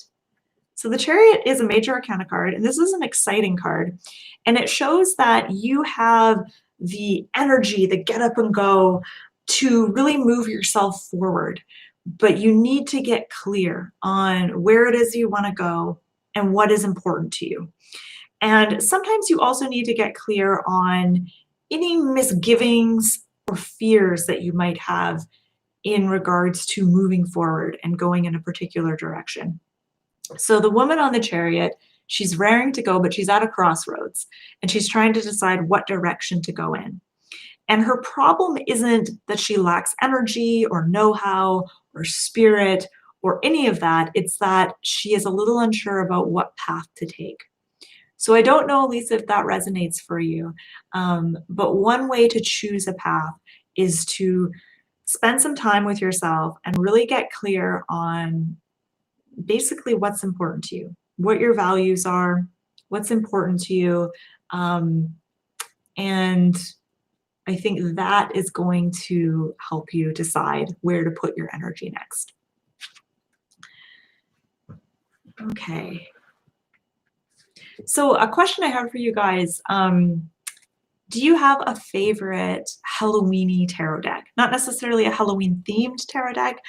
So the Chariot is a major arcana card, and this is an exciting card. And it shows that you have the energy, the get up and go to really move yourself forward. But you need to get clear on where it is you want to go and what is important to you. And sometimes you also need to get clear on any misgivings or fears that you might have in regards to moving forward and going in a particular direction. So the woman on the Chariot, she's raring to go, but she's at a crossroads and she's trying to decide what direction to go in. And her problem isn't that she lacks energy or know-how or spirit or any of that. It's that she is a little unsure about what path to take. So I don't know, Lisa, if that resonates for you. But one way to choose a path is to spend some time with yourself and really get clear on basically what's important to you, what your values are, what's important to you. And I think that is going to help you decide where to put your energy next. Okay. So a question I have for you guys, do you have a favorite Halloween-y tarot deck? Not necessarily a Halloween-themed tarot deck,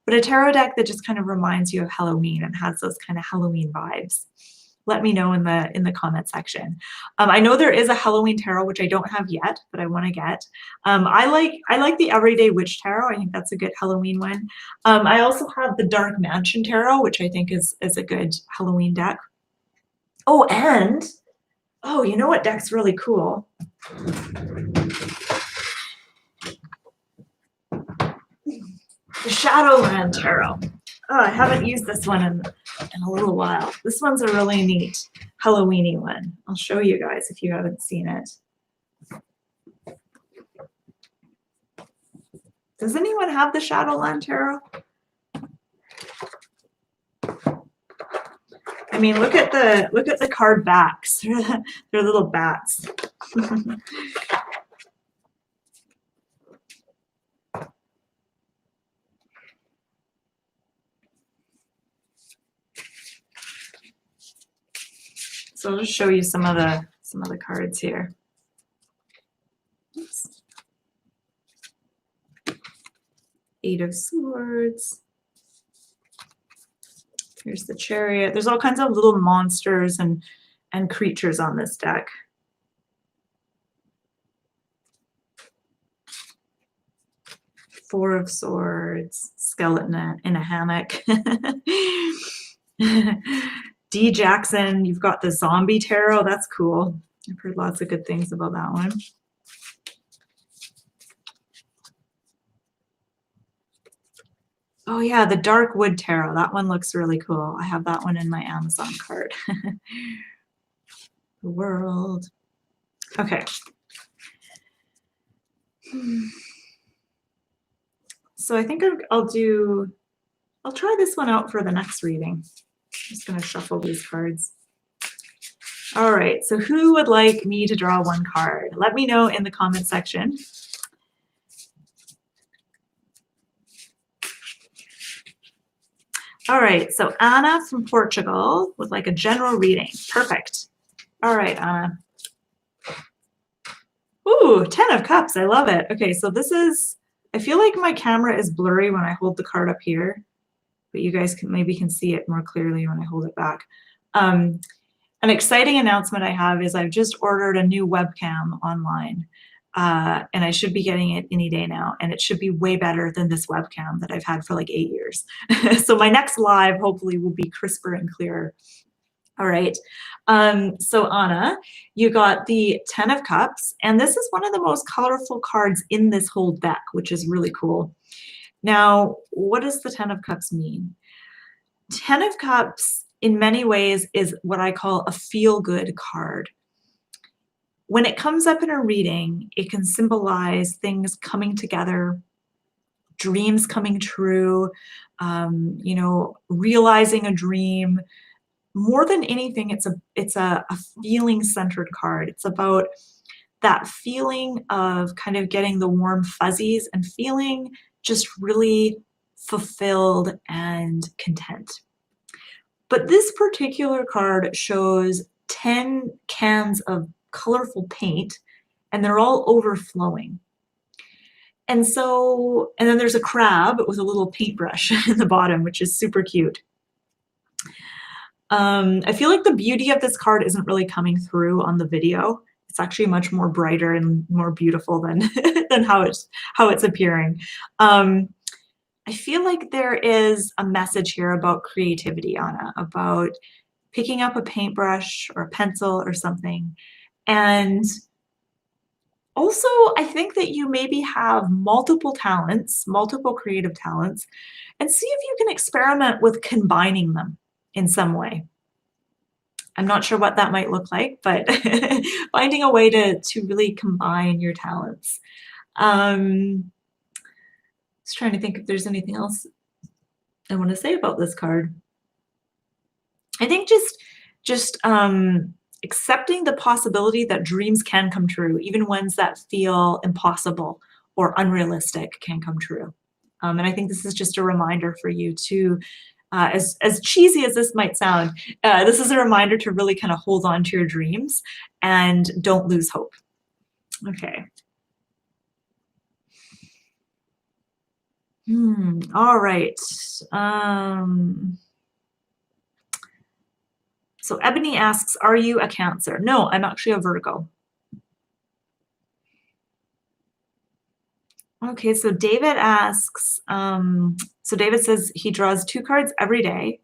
but a tarot deck that just kind of reminds you of Halloween and has those kind of Halloween vibes. Let me know in the comment section. I know there is a Halloween tarot, which I don't have yet, but I want to get. I like the Everyday Witch Tarot. I think that's a good Halloween one. I also have the Dark Mansion Tarot, which I think is a good Halloween deck. Oh, and you know what deck's really cool? The Shadowland Tarot. Oh, I haven't used this one in a little while. This one's a really neat Halloweeny one. I'll show you guys if you haven't seen it. Does anyone have the Shadowland Tarot? I mean, look at the card backs. They're little bats. So I'll just show you some of the cards here. Oops. Eight of Swords. Here's the Chariot. There's all kinds of little monsters and creatures on this deck. Four of Swords, skeleton in a hammock. D. Jackson, you've got the Zombie Tarot. That's cool. I've heard lots of good things about that one. Oh yeah, the Dark Wood Tarot. That one looks really cool. I have that one in my Amazon cart. The World. Okay. So I think I'll try this one out for the next reading. I'm just going to shuffle these cards. All right, so who would like me to draw one card? Let me know in the comment section. All right, so Anna from Portugal with like a general reading. Perfect. All right, Anna. Ooh, 10 of Cups. I love it. Okay, so this is, I feel like my camera is blurry when I hold the card up here, but you guys maybe can see it more clearly when I hold it back. An exciting announcement I have is I've just ordered a new webcam online. And I should be getting it any day now, and it should be way better than this webcam that I've had for like 8 years. So my next live hopefully will be crisper and clearer. All right, so Anna, you got the 10 of Cups, and this is one of the most colorful cards in this whole deck, which is really cool. Now, what does the 10 of Cups mean? 10 of Cups, in many ways, is what I call a feel-good card. When it comes up in a reading, it can symbolize things coming together, dreams coming true, you know, realizing a dream. More than anything, it's a feeling-centered card. It's about that feeling of kind of getting the warm fuzzies and feeling just really fulfilled and content. But this particular card shows 10 cans of colorful paint, and they're all overflowing. And so, and then there's a crab with a little paintbrush in the bottom, which is super cute. I feel like the beauty of this card isn't really coming through on the video. It's actually much more brighter and more beautiful than than how it's appearing. I feel like there is a message here about creativity, Anna, about picking up a paintbrush or a pencil or something. And also, I think that you maybe have multiple talents, multiple creative talents, and see if you can experiment with combining them in some way. I'm not sure what that might look like, but finding a way to really combine your talents. Just trying to think if there's anything else I want to say about this card. I think just accepting the possibility that dreams can come true, even ones that feel impossible or unrealistic can come true. And I think this is just a reminder for you to, as cheesy as this might sound, this is a reminder to really kind of hold on to your dreams and don't lose hope. Okay. All right. So Ebony asks, are you a Cancer? No, I'm actually a Virgo. Okay, so David asks, so David says he draws 2 cards every day.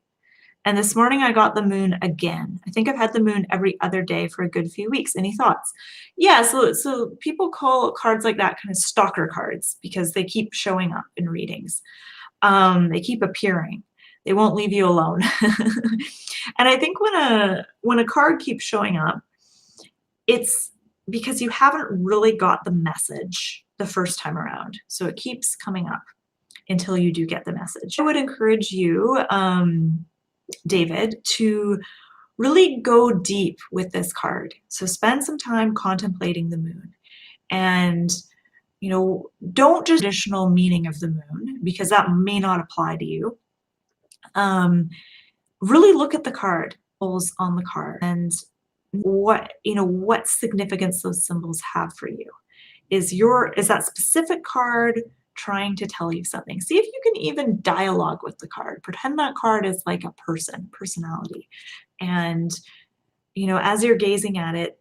And this morning I got the moon again. I think I've had the moon every other day for a good few weeks. Any thoughts? Yeah, so people call cards like that kind of stalker cards because they keep showing up in readings. They keep appearing. They won't leave you alone. And I think when a card keeps showing up, it's because you haven't really got the message the first time around. So it keeps coming up until you do get the message. I would encourage you, David, to really go deep with this card. So spend some time contemplating the moon and don't just traditional meaning of the moon because that may not apply to you. Really look at the card, on the card, and what significance those symbols have for you. Is that specific card trying to tell you something? See if you can even dialogue with the card. Pretend that card is like a personality. And as you're gazing at it,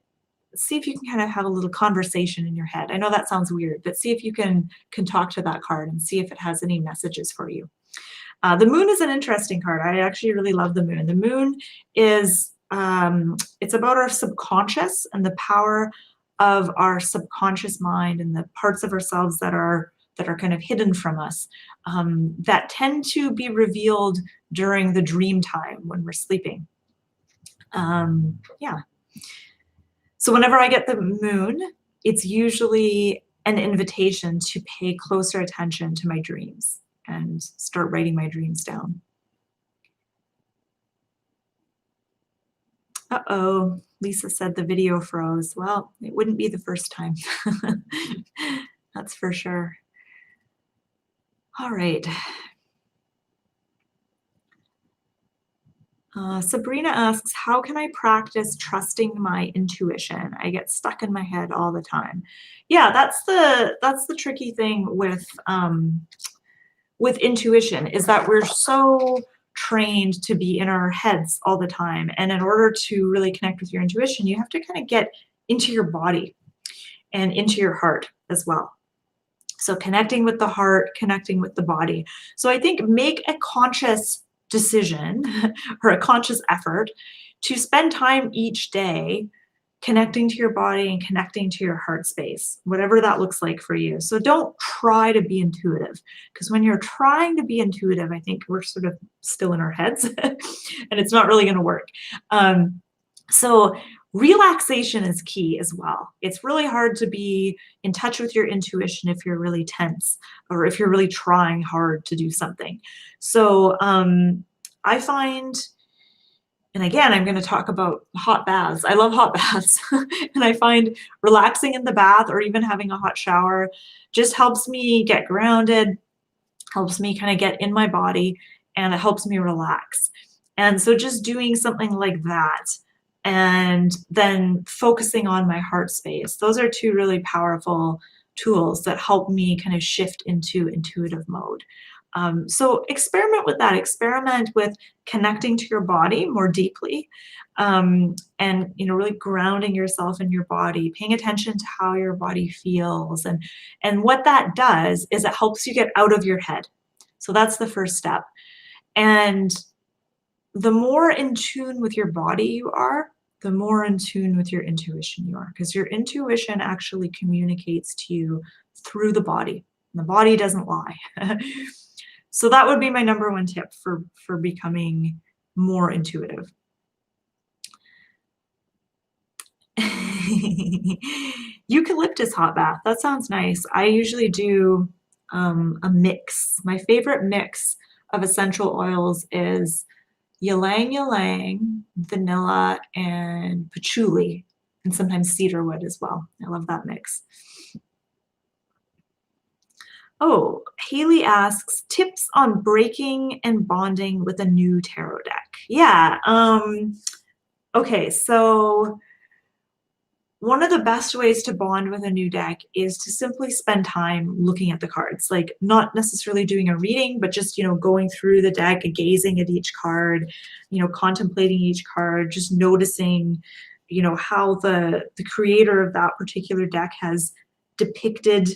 see if you can kind of have a little conversation in your head. I know that sounds weird, but see if you can talk to that card and see if it has any messages for you. The moon is an interesting card. I actually really love the moon. The moon is it's about our subconscious and the power of our subconscious mind and the parts of ourselves that are kind of hidden from us, that tend to be revealed during the dream time when we're sleeping. Yeah. So whenever I get the moon, it's usually an invitation to pay closer attention to my dreams and start writing my dreams down. Uh-oh, Lisa said the video froze. Well, it wouldn't be the first time. That's for sure. All right. Sabrina asks, how can I practice trusting my intuition? I get stuck in my head all the time. Yeah, that's the tricky thing with intuition, is that we're so trained to be in our heads all the time. And in order to really connect with your intuition, you have to kind of get into your body and into your heart as well. So connecting with the heart, connecting with the body. So I think make a conscious decision or a conscious effort to spend time each day connecting to your body and connecting to your heart space, whatever that looks like for you. So don't try to be intuitive, because when you're trying to be intuitive, I think we're sort of still in our heads and it's not really going to work. So relaxation is key as well. It's really hard to be in touch with your intuition if you're really tense or if you're really trying hard to do something. So I find, and again, I'm going to talk about hot baths. I love hot baths. And I find relaxing in the bath or even having a hot shower just helps me get grounded, helps me kind of get in my body, and it helps me relax. And so just doing something like that and then focusing on my heart space, those are two really powerful tools that help me kind of shift into intuitive mode. So experiment with that. Experiment with connecting to your body more deeply, and really grounding yourself in your body, paying attention to how your body feels, and what that does is it helps you get out of your head. So that's the first step. And the more in tune with your body you are, the more in tune with your intuition you are, because your intuition actually communicates to you through the body. And the body doesn't lie. So that would be my number one tip for becoming more intuitive. Eucalyptus hot bath. That sounds nice. I usually do a mix. My favorite mix of essential oils is ylang ylang, vanilla, and patchouli, and sometimes cedarwood as well. I love that mix. Oh, Haley asks, tips on breaking and bonding with a new tarot deck. Yeah. Okay, so one of the best ways to bond with a new deck is to simply spend time looking at the cards, like not necessarily doing a reading, but just, going through the deck, gazing at each card, contemplating each card, just noticing, how the creator of that particular deck has depicted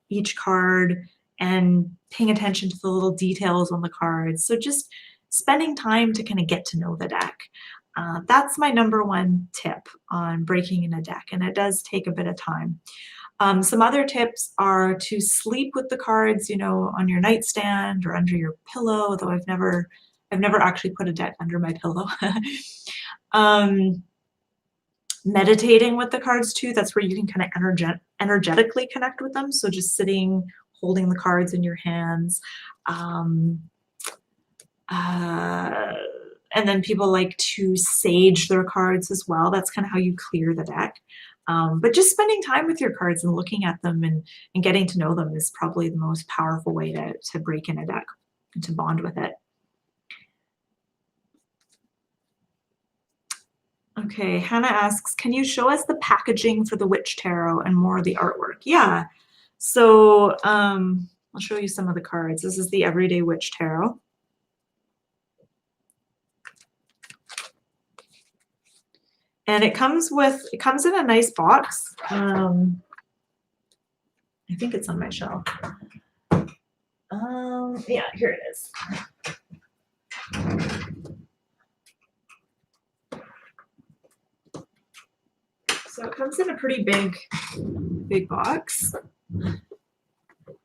each card and paying attention to the little details on the cards. So just spending time to kind of get to know the deck. That's my number one tip on breaking in a deck, and it does take a bit of time. Some other tips are to sleep with the cards, on your nightstand or under your pillow, though I've never I've never actually put a deck under my pillow. um, meditating with the cards too, that's where you can kind of energetically connect with them. So just sitting, holding the cards in your hands. Um, and then people like to sage their cards as well. That's kind of how you clear the deck. But just spending time with your cards and looking at them and getting to know them is probably the most powerful way to break in a deck and to bond with it. Okay, Hannah asks, can you show us the packaging for the Witch Tarot and more of the artwork? Yeah, so I'll show you some of the cards. This is the Everyday Witch Tarot. And it comes in a nice box. I think it's on my shelf. Yeah, here it is. So it comes in a pretty big box.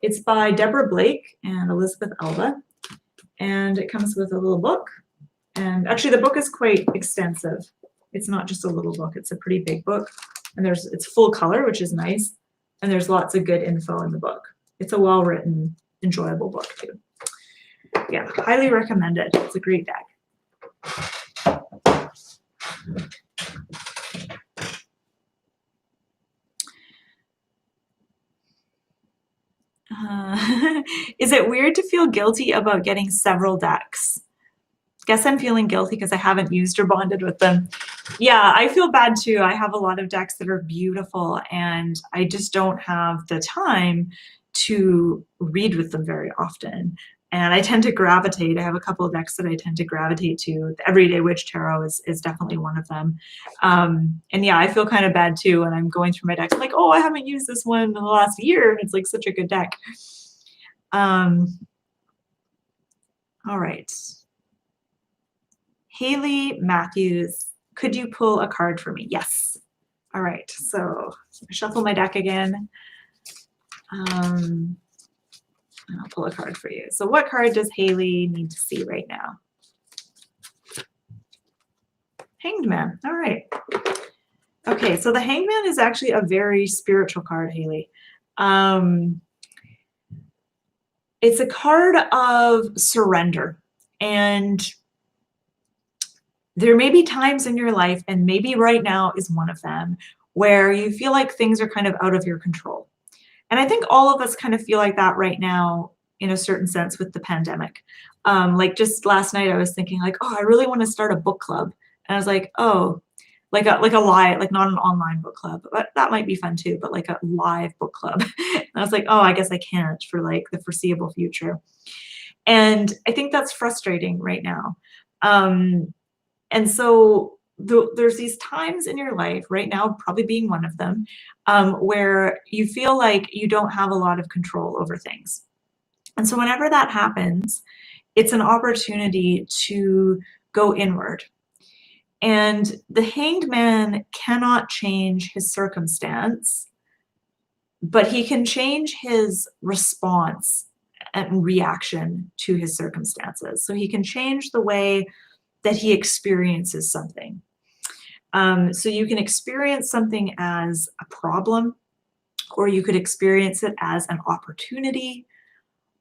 It's by Deborah Blake and Elizabeth Elba. And it comes with a little book. And actually the book is quite extensive. It's not just a little book, it's a pretty big book. And it's full color, which is nice. And there's lots of good info in the book. It's a well-written, enjoyable book too. Yeah, highly recommend it. It's a great deck. Is it weird to feel guilty about getting several decks? Guess I'm feeling guilty because I haven't used or bonded with them. Yeah, I feel bad too. I have a lot of decks that are beautiful and I just don't have the time to read with them very often. And I tend to gravitate. I have a couple of decks that I tend to gravitate to. The Everyday Witch Tarot is definitely one of them. And yeah, I feel kind of bad too when I'm going through my decks. I'm like, oh, I haven't used this one in the last year. And it's like such a good deck. All right. Haley Matthews, could you pull a card for me? Yes. All right, so shuffle my deck again. And I'll pull a card for you. So what card does Haley need to see right now? Hanged Man. All right. Okay, so the Hanged Man is actually a very spiritual card, Haley. It's a card of surrender. And there may be times in your life, and maybe right now is one of them, where you feel like things are kind of out of your control. And I think all of us kind of feel like that right now in a certain sense with the pandemic. Like just last night I was thinking like, oh, I really want to start a book club. And I was like, oh, like a live, like not an online book club, but that might be fun too, but like a live book club. And I was like, oh, I guess I can't for like the foreseeable future. And I think that's frustrating right now. And so there's these times in your life, right now probably being one of them, where you feel like you don't have a lot of control over things. And so whenever that happens, it's an opportunity to go inward. And the Hanged Man cannot change his circumstance, but he can change his response and reaction to his circumstances. So he can change the way that he experiences something. So you can experience something as a problem, or you could experience it as an opportunity.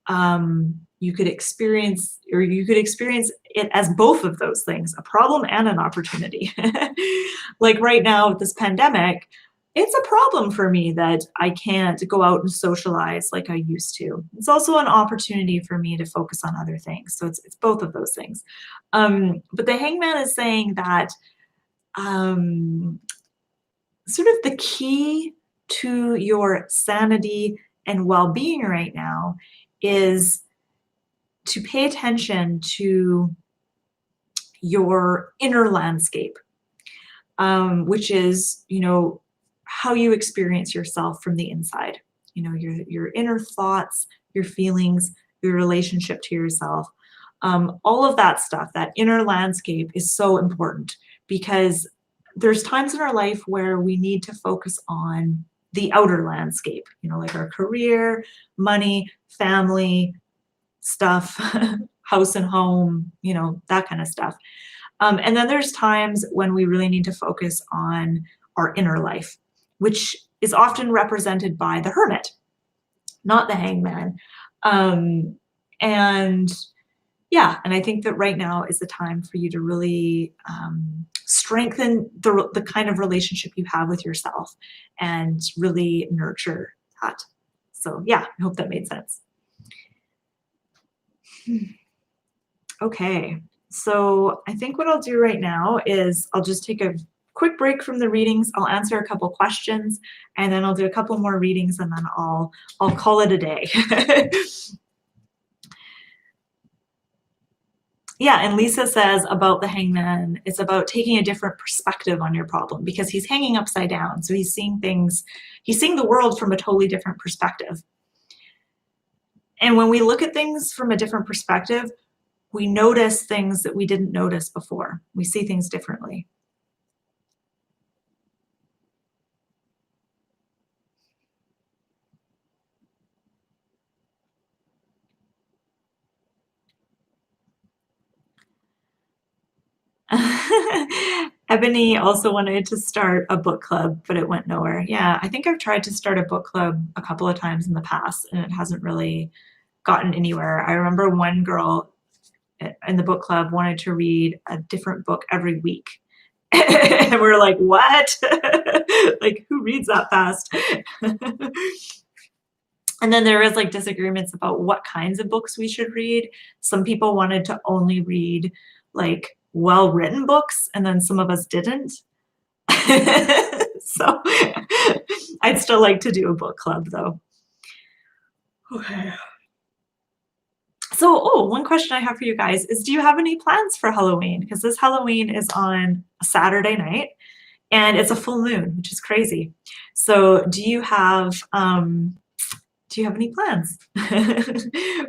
You could experience it as both of those things, a problem and an opportunity. Like right now with this pandemic, it's a problem for me that I can't go out and socialize like I used to. It's also an opportunity for me to focus on other things. So it's both of those things. But the Hangman is saying that sort of the key to your sanity and well-being right now is to pay attention to your inner landscape, which is, how you experience yourself from the inside, your inner thoughts, your feelings, your relationship to yourself. All of that stuff, that inner landscape is so important because there's times in our life where we need to focus on the outer landscape, like our career, money, family, stuff, house and home, that kind of stuff. And then there's times when we really need to focus on our inner life, which is often represented by the hermit, not the hangman. And yeah, and I think that right now is the time for you to really strengthen the kind of relationship you have with yourself and really nurture that. So yeah, I hope that made sense. Okay, so I think what I'll do right now is I'll just take a quick break from the readings. I'll answer a couple questions, and then I'll do a couple more readings, and then I'll call it a day. Yeah, and Lisa says about the hangman, it's about taking a different perspective on your problem because he's hanging upside down. So he's seeing the world from a totally different perspective. And when we look at things from a different perspective, we notice things that we didn't notice before. We see things differently. Ebony also wanted to start a book club, but it went nowhere. Yeah, I think I've tried to start a book club a couple of times in the past, and it hasn't really gotten anywhere. I remember one girl in the book club wanted to read a different book every week. And we're like, what? Like, who reads that fast? And then there was like disagreements about what kinds of books we should read. Some people wanted to only read like well-written books, and then some of us didn't. So I'd still like to do a book club though. Okay. So, one question I have for you guys is, do you have any plans for Halloween? Because this Halloween is on a Saturday night and it's a full moon, which is crazy. So do you have any plans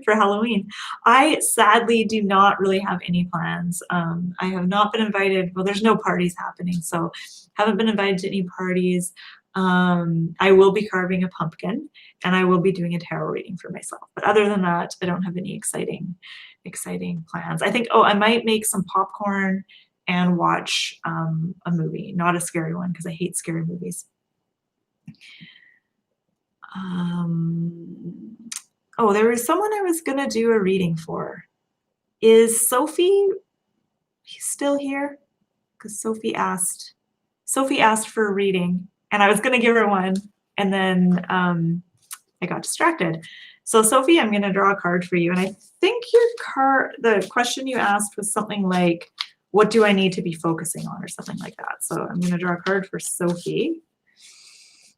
for Halloween? I sadly do not really have any plans. I have not been invited. Well, there's no parties happening, so haven't been invited to any parties. I will be carving a pumpkin and I will be doing a tarot reading for myself. But other than that, I don't have any exciting plans. I think, I might make some popcorn and watch a movie, not a scary one because I hate scary movies. There was someone I was gonna do a reading for. Is Sophie still here? Because Sophie asked for a reading, and I was gonna give her one, and then I got distracted. So Sophie, I'm gonna draw a card for you, and I think the question you asked was something like, what do I need to be focusing on, or something like that. So I'm gonna draw a card for Sophie.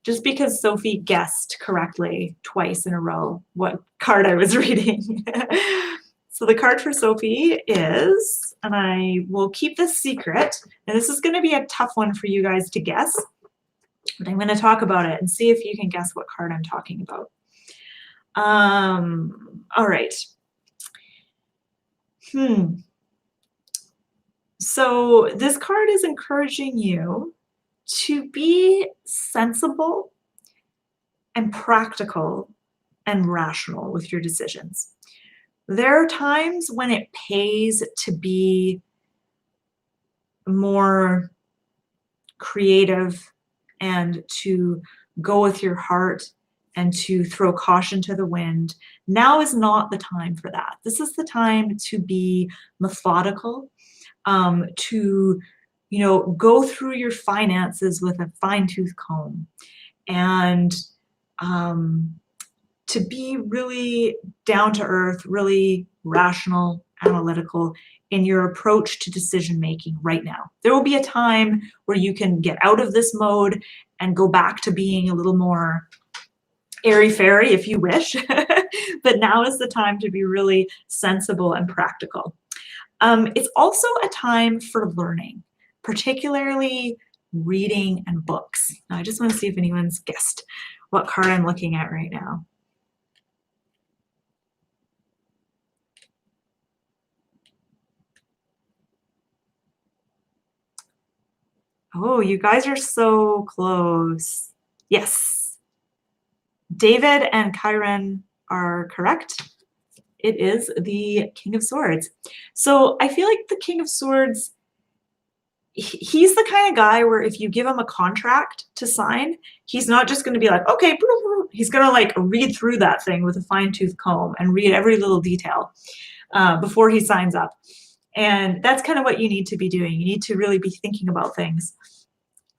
Just because Sophie guessed correctly twice in a row what card I was reading. So the card for Sophie is, and I will keep this secret, and this is going to be a tough one for you guys to guess, but I'm going to talk about it and see if you can guess what card I'm talking about. All right. So this card is encouraging you to be sensible and practical and rational with your decisions. There are times when it pays to be more creative and to go with your heart and to throw caution to the wind. Now is not the time for that. This is the time to be methodical, to go through your finances with a fine-tooth comb, and to be really down to earth, really rational, analytical in your approach to decision making right now. There will be a time where you can get out of this mode and go back to being a little more airy-fairy if you wish, but now is the time to be really sensible and practical. It's also a time for learning, particularly reading and books. Now, I just want to see if anyone's guessed what card I'm looking at right now. Oh, you guys are so close. Yes. David and Kyron are correct. it is the King of Swords. So I feel like the King of Swords, he's the kind of guy where if you give him a contract to sign, he's not just going to be like, okay, he's going to like read through that thing with a fine tooth comb and read every little detail before he signs up. And that's kind of what you need to be doing. You need to really be thinking about things.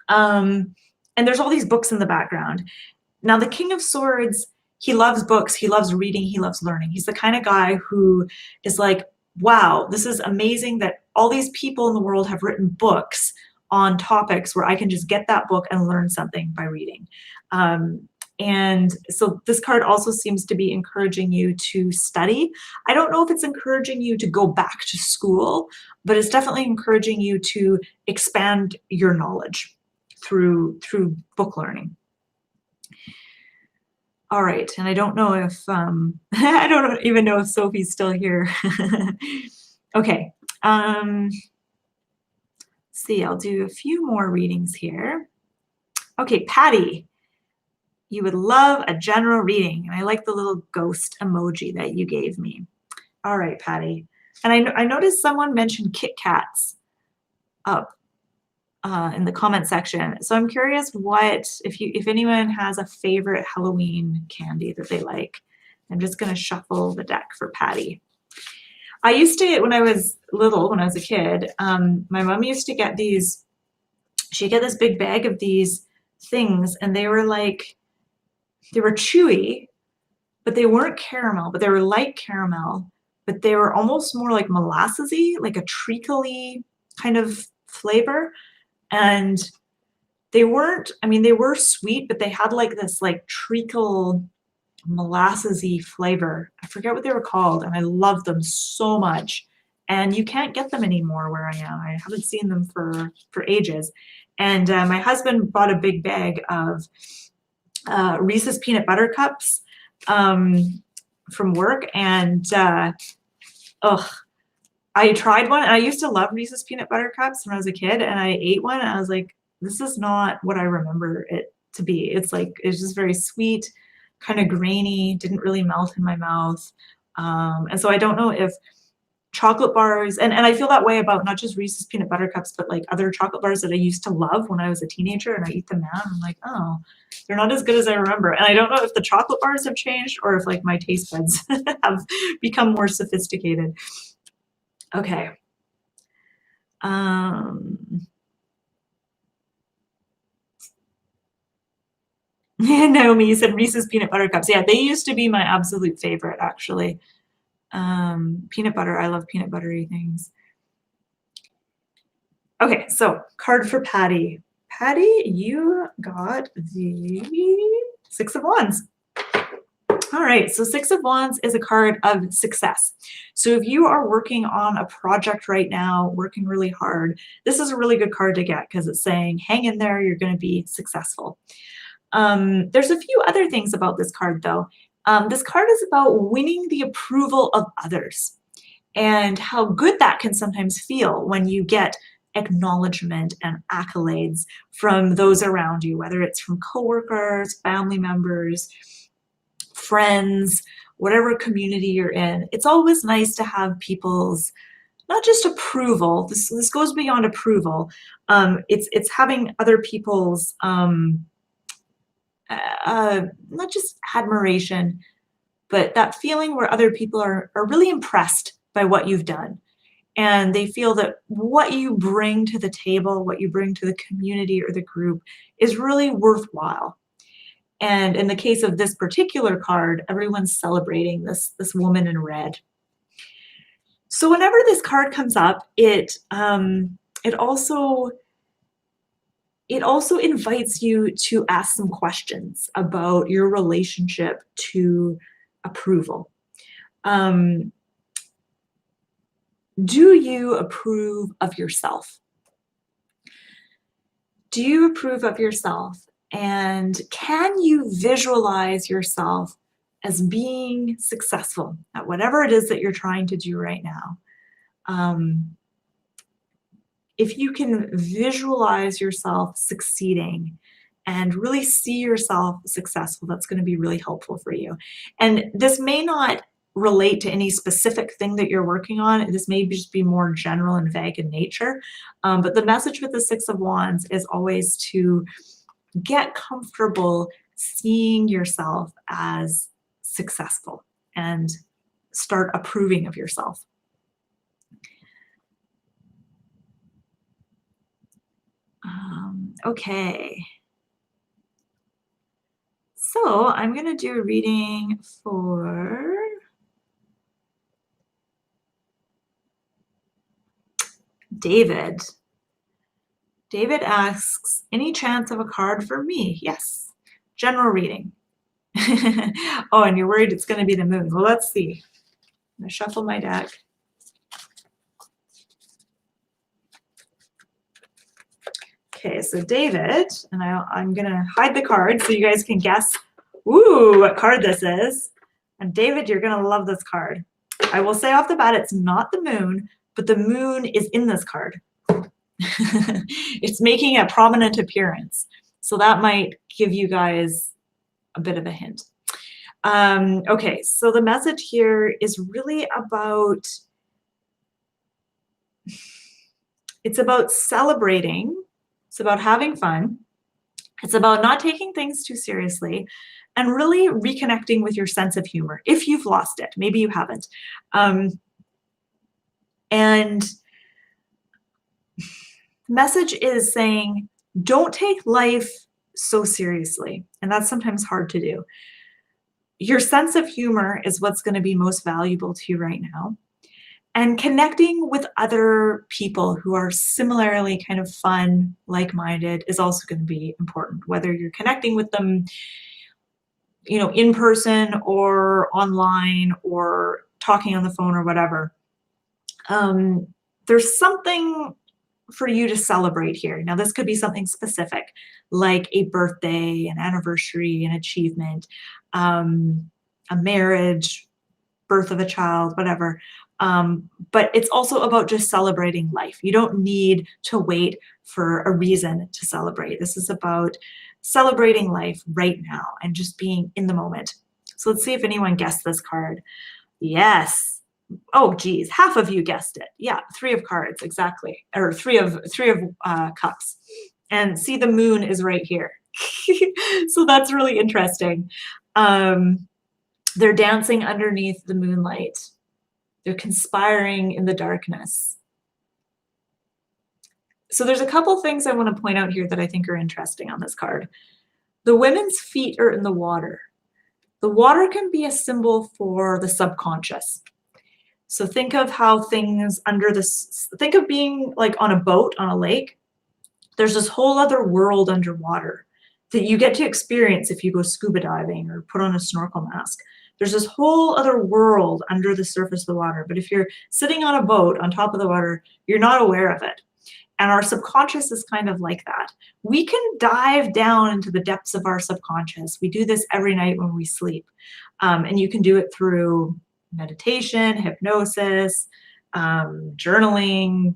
And there's all these books in the background. Now, the King of Swords, he loves books, he loves reading, he loves learning. He's the kind of guy who is like, wow, this is amazing that all these people in the world have written books on topics where I can just get that book and learn something by reading. And so this card also seems to be encouraging you to study. I don't know if it's encouraging you to go back to school, but it's definitely encouraging you to expand your knowledge through book learning. All right, and I don't know if I don't even know if Sophie's still here. Okay, let's see, I'll do a few more readings here. Okay, Patty, you would love a general reading, and I like the little ghost emoji that you gave me. All right, Patty, and I noticed someone mentioned Kit Kats up in the comment section. So I'm curious if anyone has a favorite Halloween candy that they like. I'm just going to shuffle the deck for Patty. I used to, when I was little, when I was a kid, my mom used to get these, she'd get this big bag of these things, and they were chewy, but they weren't caramel, but they were light caramel, but they were almost more like molassesy, like a treacly kind of flavor. And they weren't, I mean, they were sweet, but they had like this like treacle molassesy flavor. I forget what they were called, and I loved them so much. And you can't get them anymore where I am. I haven't seen them for ages. And my husband bought a big bag of Reese's peanut butter cups from work, and I tried one, and I used to love Reese's peanut butter cups when I was a kid, and I ate one, and I was like, this is not what I remember it to be. It's just very sweet, kind of grainy, didn't really melt in my mouth. And so I don't know if chocolate bars, and I feel that way about not just Reese's peanut butter cups, but like other chocolate bars that I used to love when I was a teenager, and I eat them now, and I'm like, oh, they're not as good as I remember. And I don't know if the chocolate bars have changed or if like my taste buds have become more sophisticated. Okay. Naomi, you said Reese's peanut butter cups. Yeah, they used to be my absolute favorite, actually. Peanut butter, I love peanut buttery things. Okay, so card for Patty. Patty, you got the Six of Wands. All right, so Six of Wands is a card of success. So if you are working on a project right now, working really hard, this is a really good card to get because it's saying, hang in there, you're going to be successful. There's a few other things about this card, though. This card is about winning the approval of others and how good that can sometimes feel when you get acknowledgement and accolades from those around you, whether it's from coworkers, family members, friends, whatever community you're in. It's always nice to have people's not just approval. This goes beyond approval. It's having other people's not just admiration, but that feeling where other people are really impressed by what you've done. And they feel that what you bring to the table, what you bring to the community or the group is really worthwhile. And in the case of this particular card, everyone's celebrating this woman in red. So whenever this card comes up, it also invites you to ask some questions about your relationship to approval. Do you approve of yourself? Do you approve of yourself? And can you visualize yourself as being successful at whatever it is that you're trying to do right now? If you can visualize yourself succeeding and really see yourself successful, that's going to be really helpful for you. And this may not relate to any specific thing that you're working on. This may just be more general and vague in nature. But the message with the Six of Wands is always to get comfortable seeing yourself as successful and start approving of yourself. Okay. So I'm going to do a reading for David. David asks, any chance of a card for me? Yes. General reading. Oh, and you're worried it's going to be the moon. Well, let's see. I'm going to shuffle my deck. Okay, so David, and I'm going to hide the card so you guys can guess, what card this is. And David, you're going to love this card. I will say off the bat, it's not the moon, but the moon is in this card. It's making a prominent appearance. So that might give you guys a bit of a hint. Okay, so the message here is really about, it's about celebrating. It's about having fun. It's about not taking things too seriously and really reconnecting with your sense of humor. If you've lost it, maybe you haven't. And the message is saying, don't take life so seriously. And that's sometimes hard to do. Your sense of humor is what's going to be most valuable to you right now. And connecting with other people who are similarly kind of fun, like-minded is also going to be important, whether you're connecting with them, you know, in person or online or talking on the phone or whatever. There's something for you to celebrate here. Now, this could be something specific, like a birthday, an anniversary, an achievement, a marriage, birth of a child, whatever. But it's also about just celebrating life. You don't need to wait for a reason to celebrate. This is about celebrating life right now and just being in the moment. So let's see if anyone guessed this card. Yes. Oh, geez, half of you guessed it. Yeah, 3 of cards, exactly, or three of cups. And see, the moon is right here. So that's really interesting. They're dancing underneath the moonlight. They're conspiring in the darkness. So there's a couple things I want to point out here that I think are interesting on this card. The women's feet are in the water. The water can be a symbol for the subconscious. So think of how things under this, think of being like on a boat on a lake. There's this whole other world underwater that you get to experience if you go scuba diving or put on a snorkel mask. There's this whole other world under the surface of the water. But if you're sitting on a boat on top of the water, you're not aware of it. And our subconscious is kind of like that. We can dive down into the depths of our subconscious. We do this every night when we sleep. And you can do it through meditation, hypnosis, journaling,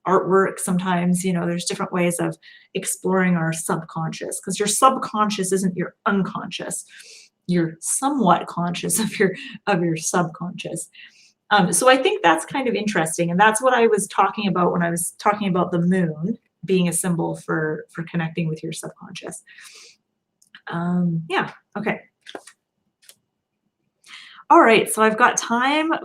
artwork. Sometimes, you know, there's different ways of exploring our subconscious, because your subconscious isn't your unconscious. You're somewhat conscious of your subconscious. So I think that's kind of interesting. And that's what I was talking about when I was talking about the moon being a symbol for connecting with your subconscious. Yeah, okay. All right, so I've got time to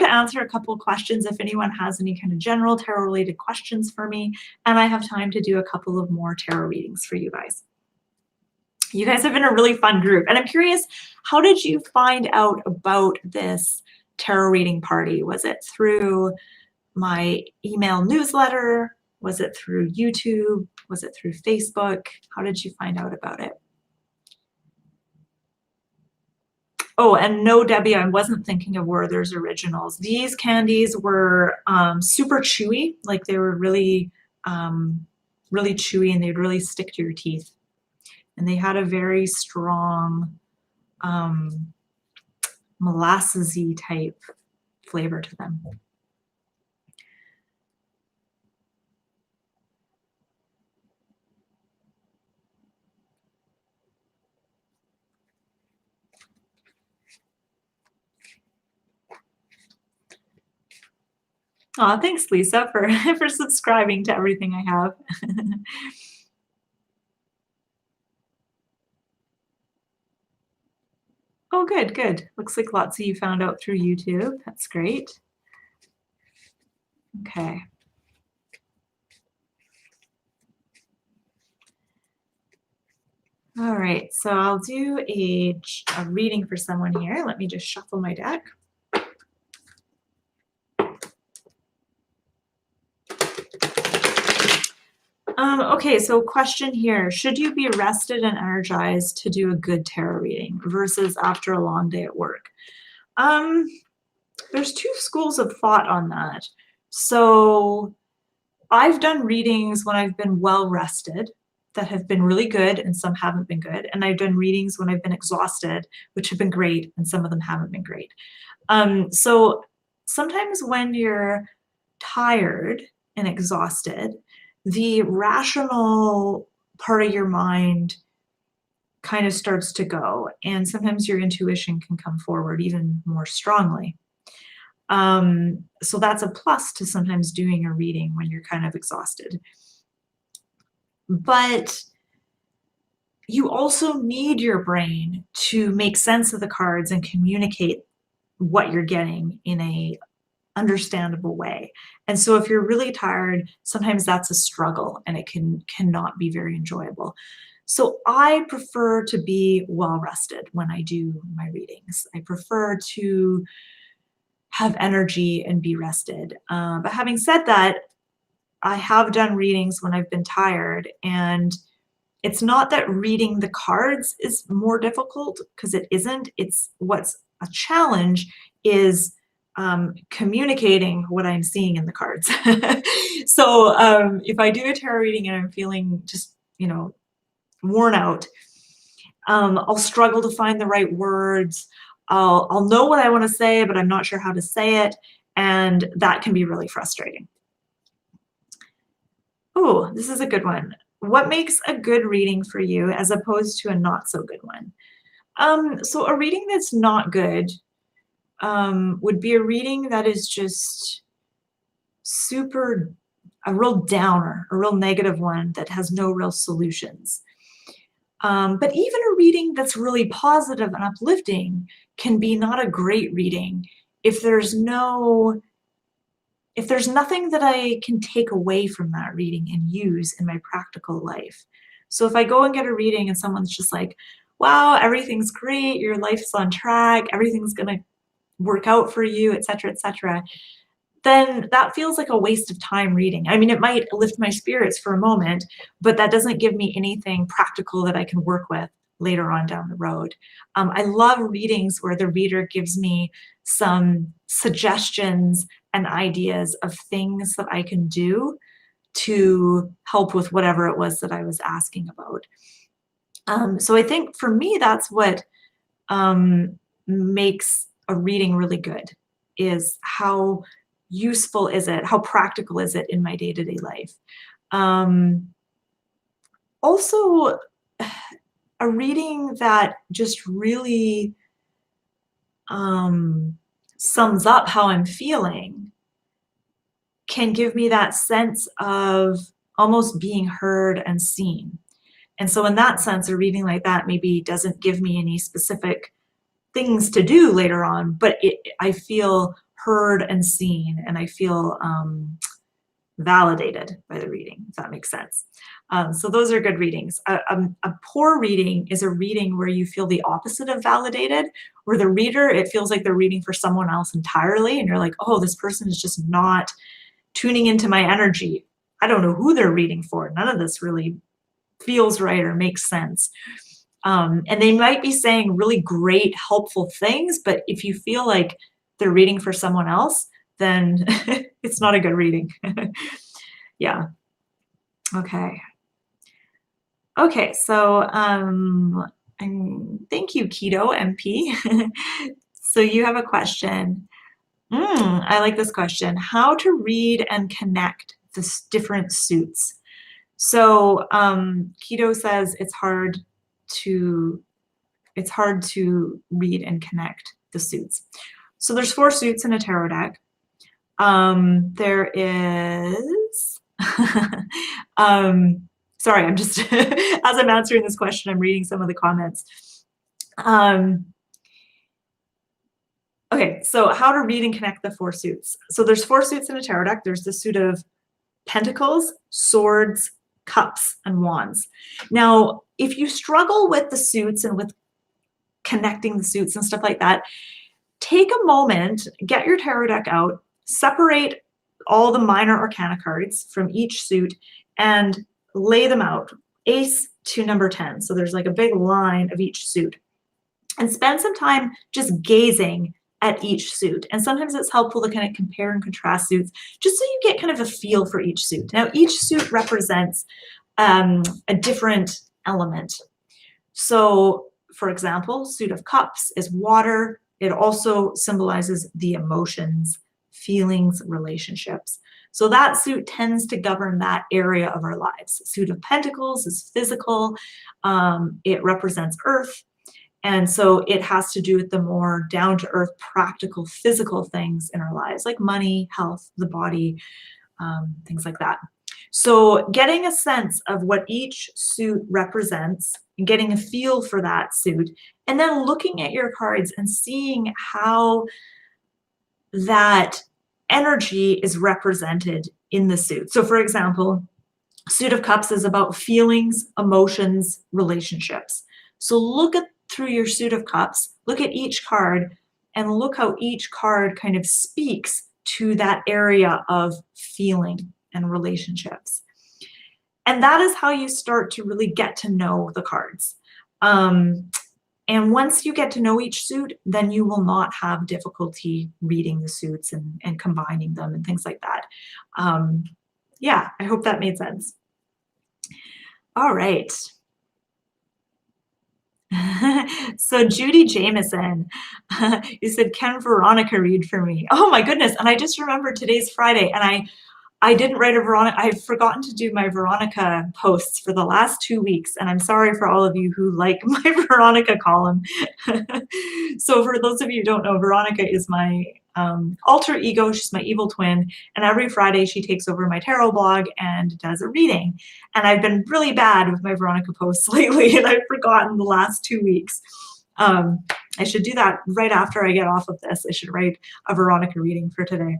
answer a couple of questions if anyone has any kind of general tarot related questions for me, and I have time to do a couple of more tarot readings for you guys. You guys have been a really fun group, and I'm curious, how did you find out about this tarot reading party? Was it through my email newsletter? Was it through YouTube? Was it through Facebook? How did you find out about it? Oh, and no, Debbie, I wasn't thinking of Werther's Originals. These candies were super chewy, like they were really, really chewy, and they'd really stick to your teeth. And they had a very strong molassesy type flavor to them. Aw, thanks, Lisa, for for subscribing to everything I have. Oh, good, good. Looks like lots of you found out through YouTube. That's great. Okay. All right, so I'll do a reading for someone here. Let me just shuffle my deck. Okay, so question here. Should you be rested and energized to do a good tarot reading versus after a long day at work? Um, there's two schools of thought on that. So I've done readings when I've been well rested that have been really good and some haven't been good. And I've done readings when I've been exhausted, which have been great, and some of them haven't been great. So sometimes when you're tired and exhausted, the rational part of your mind kind of starts to go, and sometimes your intuition can come forward even more strongly. So that's a plus to sometimes doing a reading when you're kind of exhausted. But you also need your brain to make sense of the cards and communicate what you're getting in a understandable way. And so if you're really tired, sometimes that's a struggle and it cannot be very enjoyable. So I prefer to be well rested when I do my readings. I prefer to have energy and be rested. But having said that, I have done readings when I've been tired, and it's not that reading the cards is more difficult, because it isn't. It's what's a challenge is communicating what I'm seeing in the cards. So if I do a tarot reading and I'm feeling just, worn out, I'll struggle to find the right words. I'll know what I want to say, but I'm not sure how to say it. And that can be really frustrating. Oh, this is a good one. What makes a good reading for you as opposed to a not so good one? So a reading that's not good would be a reading that is just super, a real downer, a real negative one that has no real solutions. But even a reading that's really positive and uplifting can be not a great reading if there's nothing that I can take away from that reading and use in my practical life. So if I go and get a reading and someone's just like, wow, everything's great, your life's on track, everything's gonna work out for you, et cetera, then that feels like a waste of time reading. I mean, it might lift my spirits for a moment, but that doesn't give me anything practical that I can work with later on down the road. I love readings where the reader gives me some suggestions and ideas of things that I can do to help with whatever it was that I was asking about. So I think for me, that's what makes a reading really good, is how useful is it? How practical is it in my day-to-day life? Um, Also, a reading that just really um, sums up how I'm feeling can give me that sense of almost being heard and seen. And so in that sense, a reading like that maybe doesn't give me any specific things to do later on, but I feel heard and seen, and I feel validated by the reading, if that makes sense. So those are good readings. A poor reading is a reading where you feel the opposite of validated, where the reader, it feels like they're reading for someone else entirely, and you're like, oh, this person is just not tuning into my energy. I don't know who they're reading for. None of this really feels right or makes sense. And they might be saying really great, helpful things, but if you feel like they're reading for someone else, then it's not a good reading. Yeah. Okay. Okay. So, thank you, Keto MP. So you have a question. I like this question. How to read and connect the different suits. So Keto says to it's hard to read and connect the suits. So there's 4 suits in a tarot deck. There is, sorry, I'm just, as I'm answering this question, I'm reading some of the comments. Um, okay, so how to read and connect the 4 suits. So there's 4 suits in a tarot deck. There's the suit of Pentacles, Swords, Cups, and Wands. Now, if you struggle with the suits and with connecting the suits and stuff like that, take a moment, get your tarot deck out, separate all the minor arcana cards from each suit and lay them out, ace to number 10. So there's like a big line of each suit. And spend some time just gazing at each suit. And sometimes it's helpful to kind of compare and contrast suits just so you get kind of a feel for each suit. Now, each suit represents a different element. So, for example, suit of cups is water. It also symbolizes the emotions, feelings, relationships. So that suit tends to govern that area of our lives. Suit of pentacles is physical. It represents earth. And so it has to do with the more down-to-earth, practical, physical things in our lives, like money, health, the body, things like that. So getting a sense of what each suit represents and getting a feel for that suit, and then looking at your cards and seeing how that energy is represented in the suit. So for example, suit of cups is about feelings, emotions, relationships. So look at through your suit of cups, look at each card and look how each card kind of speaks to that area of feeling and relationships. And that is how you start to really get to know the cards. And once you get to know each suit, then you will not have difficulty reading the suits and combining them and things like that. Yeah, I hope that made sense. All right. So Judy Jameson, you said, can Veronica read for me? Oh my goodness. And I just remembered today's Friday and I didn't write a Veronica. I've forgotten to do my Veronica posts for the last 2 weeks. And I'm sorry for all of you who like my Veronica column. So for those of you who don't know, Veronica is my alter ego. She's my evil twin. And every Friday she takes over my tarot blog and does a reading. And I've been really bad with my Veronica posts lately and I've forgotten the last 2 weeks. I should do that right after I get off of this. I should write a Veronica reading for today.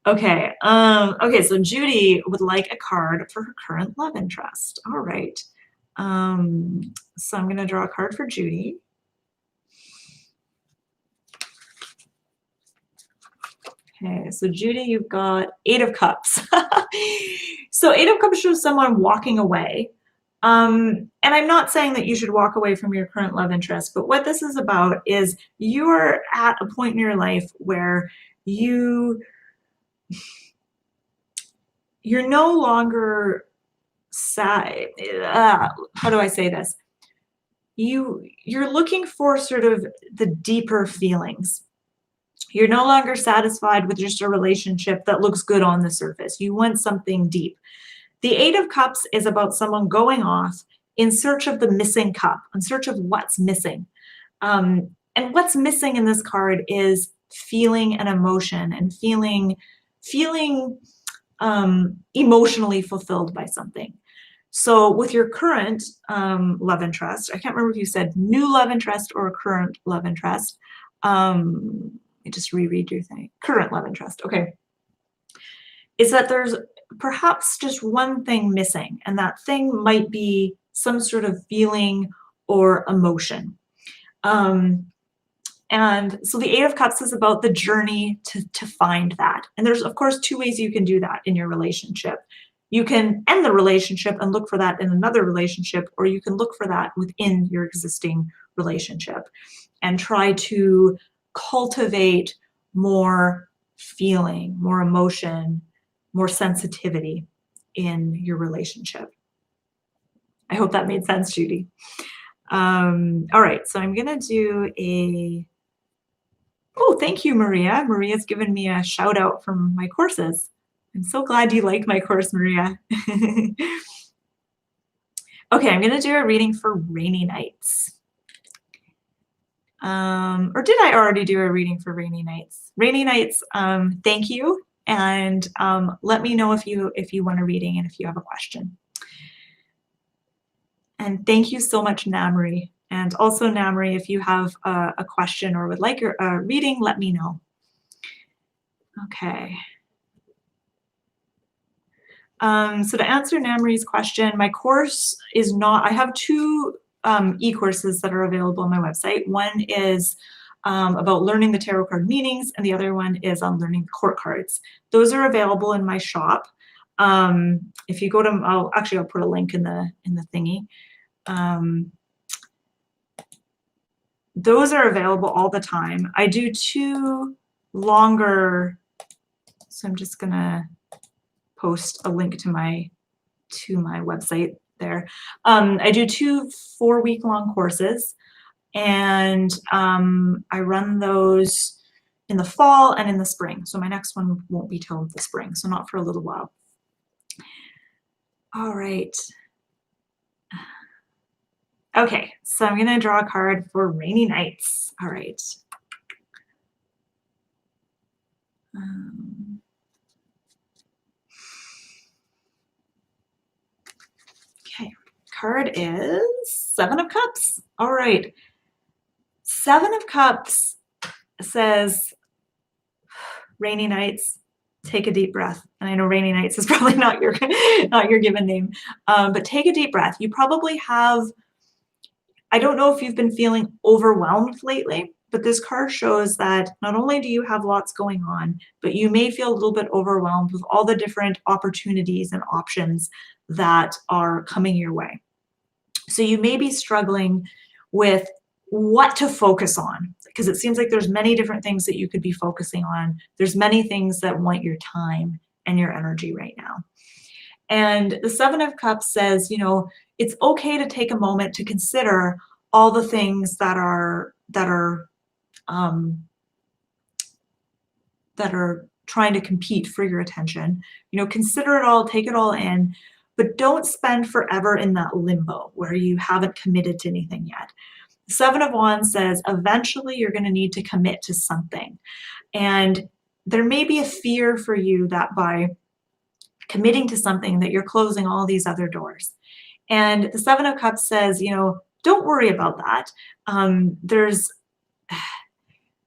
Okay, okay, so Judy would like a card for her current love interest. All right. So I'm gonna draw a card for Judy. Okay, so Judy, you've got 8 of Cups. So 8 of Cups shows someone walking away. And I'm not saying that you should walk away from your current love interest, but what this is about is you're at a point in your life where you're no longer sad. How do I say this? You're looking for sort of the deeper feelings. You're no longer satisfied with just a relationship that looks good on the surface. You want something deep. The 8 of Cups is about someone going off in search of the missing cup, in search of what's missing. And what's missing in this card is feeling an emotion and feeling emotionally fulfilled by something. So with your current love interest, I can't remember if you said new love interest or current love interest. Let me just reread your thing. Current love interest, okay. Is that there's perhaps just one thing missing, and that thing might be some sort of feeling or emotion. And so the 8 of Cups is about the journey to find that. And there's, of course, 2 ways you can do that in your relationship. You can end the relationship and look for that in another relationship, or you can look for that within your existing relationship and try to cultivate more feeling, more emotion, more sensitivity in your relationship. I hope that made sense, Judy. All right, so I'm gonna do a, oh, thank you, Maria. Maria's given me a shout out from my courses. I'm so glad you liked my course, Maria. Okay, I'm gonna do a reading for rainy nights. Or did I already do a reading for rainy nights? Rainy nights, thank you. And let me know if you want a reading and if you have a question. And thank you so much, Namri. And also, Namri, if you have a question or would like a reading, let me know. Okay. So to answer Namri's question, my course is not, I have two e-courses that are available on my website. One is about learning the tarot card meanings, and the other one is on learning the court cards. Those are available in my shop. If you go to, I'll put a link in the thingy. Those are available all the time. I do two longer, so I'm just gonna post a link to my website there. I do two 4-week-long courses, and I run those in the fall and in the spring. So my next one won't be till the spring, so not for a little while. All right. Okay, so I'm gonna draw a card for rainy nights. All right. Okay, card is 7 of Cups. All right. 7 of Cups says, rainy nights, take a deep breath. And I know rainy nights is probably not your given name, but take a deep breath. You probably have, I don't know if you've been feeling overwhelmed lately, but this card shows that not only do you have lots going on, but you may feel a little bit overwhelmed with all the different opportunities and options that are coming your way. So you may be struggling with what to focus on, because it seems like there's many different things that you could be focusing on. There's many things that want your time and your energy right now. And the 7 of Cups says, you know, it's okay to take a moment to consider all the things that are trying to compete for your attention. You know, consider it all, take it all in, but don't spend forever in that limbo where you haven't committed to anything yet. The 7 of Wands says eventually you're going to need to commit to something. And there may be a fear for you that by committing to something that you're closing all these other doors. And the 7 of Cups says, you know, don't worry about that.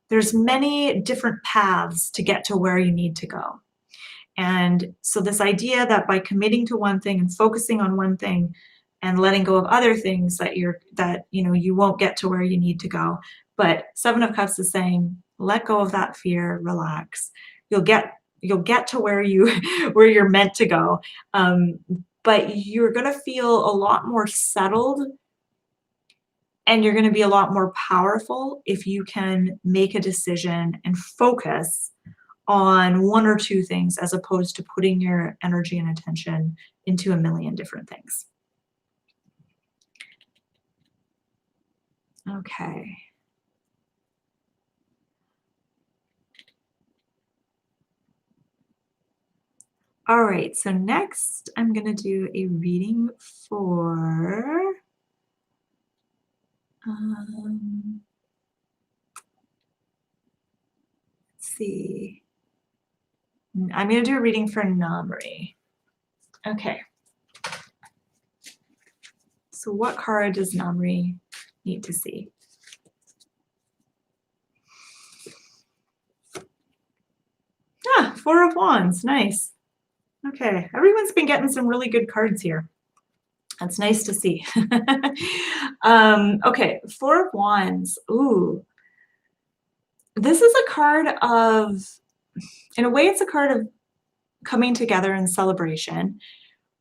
There's many different paths to get to where you need to go. And so this idea that by committing to one thing and focusing on one thing and letting go of other things that you won't get to where you need to go. But 7 of Cups is saying, let go of that fear, relax. You'll get to where you're meant to go. But you're going to feel a lot more settled, and you're going to be a lot more powerful if you can make a decision and focus on one or two things as opposed to putting your energy and attention into a million different things. Okay. All right, so next I'm going to do a reading for let's see. I'm going to do a reading for Namri. Okay. So what card does Namri need to see? Ah, 4 of Wands. Nice. Okay. Everyone's been getting some really good cards here. That's nice to see. Okay. 4 of Wands. Ooh. This is a card of, in a way, it's a card of coming together and celebration,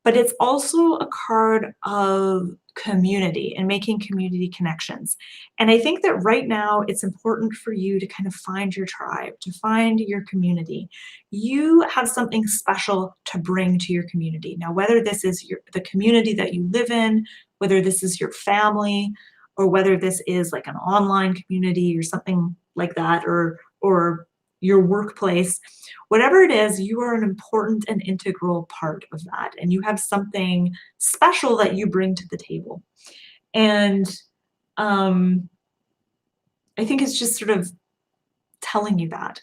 but it's also a card of community and making community connections. And I think that right now it's important for you to kind of find your tribe, to find your community. You have something special to bring to your community. Now, whether this is the community that you live in, whether this is your family, or whether this is like an online community or something like that, or your workplace, whatever it is, you are an important and integral part of that. And you have something special that you bring to the table. And I think it's just sort of telling you that,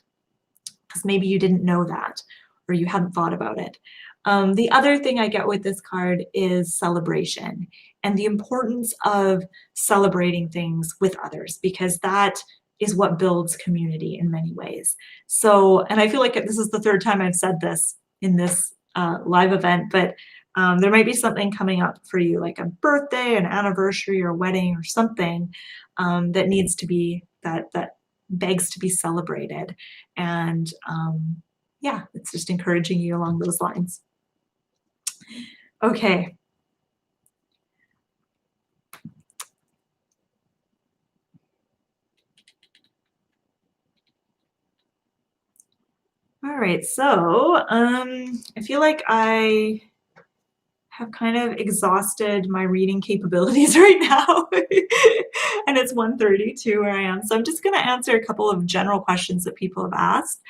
because maybe you didn't know that or you hadn't thought about it. The other thing I get with this card is celebration and the importance of celebrating things with others, because that is what builds community in many ways. So, and I feel like this is the third time I've said this in this live event, but there might be something coming up for you, like a birthday, an anniversary, or a wedding, or something that needs to be that begs to be celebrated. And yeah, it's just encouraging you along those lines. Okay. All right, so I feel like I have kind of exhausted my reading capabilities right now. And it's 1:32 where I am. So I'm just going to answer a couple of general questions that people have asked,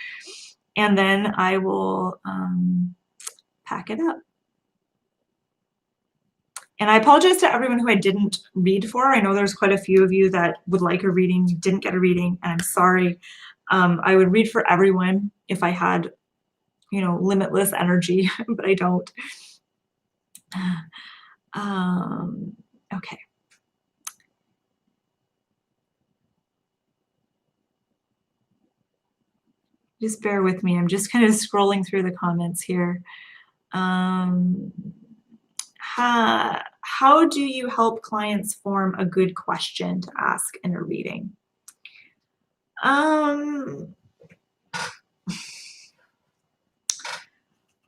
and then I will pack it up. And I apologize to everyone who I didn't read for. I know there's quite a few of you that would like a reading, didn't get a reading, and I'm sorry. I would read for everyone if I had, limitless energy, but I don't. Okay. Just bear with me. I'm just kind of scrolling through the comments here. Um, how do you help clients form a good question to ask in a reading?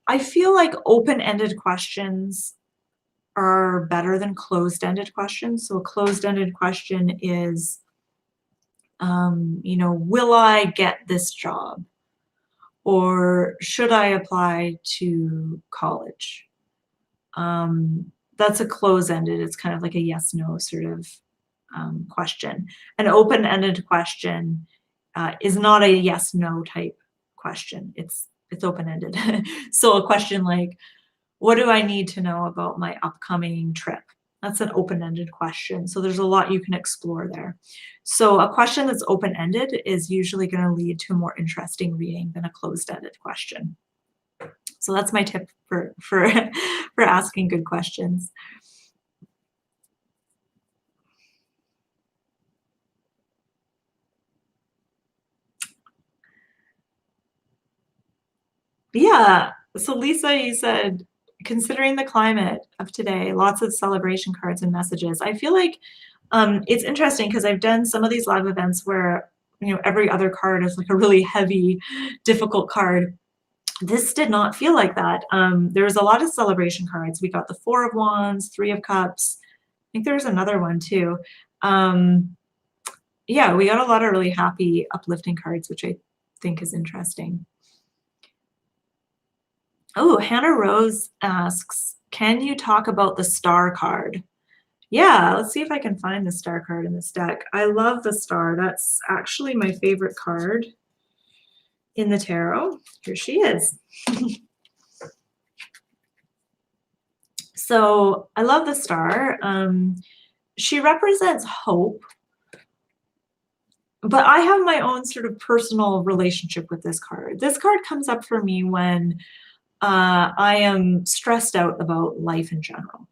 I feel like open-ended questions are better than closed-ended questions. So a closed-ended question is, will I get this job? Or should I apply to college? That's a close-ended. It's kind of like a yes/no sort of question. An open-ended question is not a yes/no type question. It's open-ended. So a question like, what do I need to know about my upcoming trip? That's an open-ended question. So there's a lot you can explore there. So a question that's open-ended is usually going to lead to a more interesting reading than a closed-ended question. So that's my tip for for asking good questions. Yeah. So Lisa, you said, considering the climate of today, lots of celebration cards and messages. I feel like it's interesting because I've done some of these live events where every other card is like a really heavy, difficult card. This did not feel like that. There was a lot of celebration cards. We got the Four of Wands, Three of Cups. I think there was another one too. Yeah, we got a lot of really happy, uplifting cards, which I think is interesting. Oh, Hannah Rose asks, can you talk about the star card? Yeah, let's see if I can find the star card in this deck. I love the star. That's actually my favorite card in the tarot. Here she is. So I love the star. She represents hope, but I have my own sort of personal relationship with this card. This card comes up for me when I am stressed out about life in general.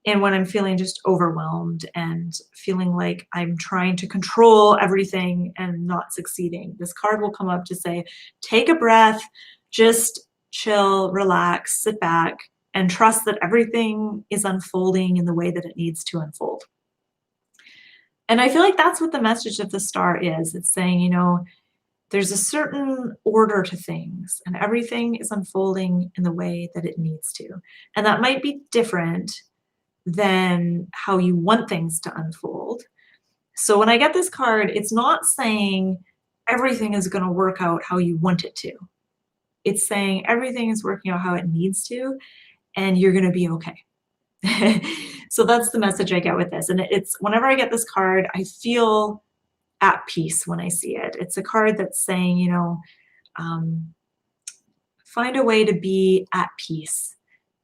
And when I'm feeling just overwhelmed and feeling like I'm trying to control everything and not succeeding, this card will come up to say, take a breath, just chill, relax, sit back, and trust that everything is unfolding in the way that it needs to unfold. And I feel like that's what the message of the star is. It's saying, there's a certain order to things, and everything is unfolding in the way that it needs to. And that might be different than how you want things to unfold. So when I get this card, it's not saying everything is going to work out how you want it to. It's saying everything is working out how it needs to, and you're going to be okay. So that's the message I get with this. And it's whenever I get this card, I feel at peace when I see it. It's a card that's saying, find a way to be at peace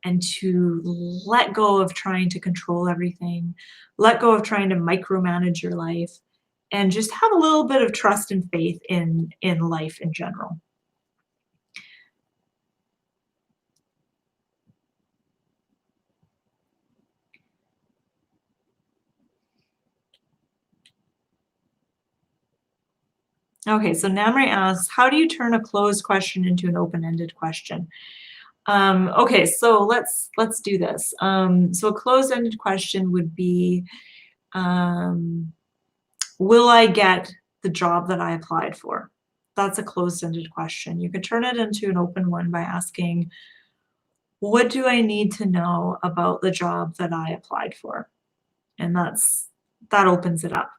and to let go of trying to control everything, let go of trying to micromanage your life, and just have a little bit of trust and faith in life in general. Okay, so Namri asks, how do you turn a closed question into an open-ended question? Okay, so let's do this. So a closed-ended question would be, um, will I get the job that I applied for? That's a closed-ended question. You could turn it into an open one by asking, what do I need to know about the job that I applied for? And that opens it up.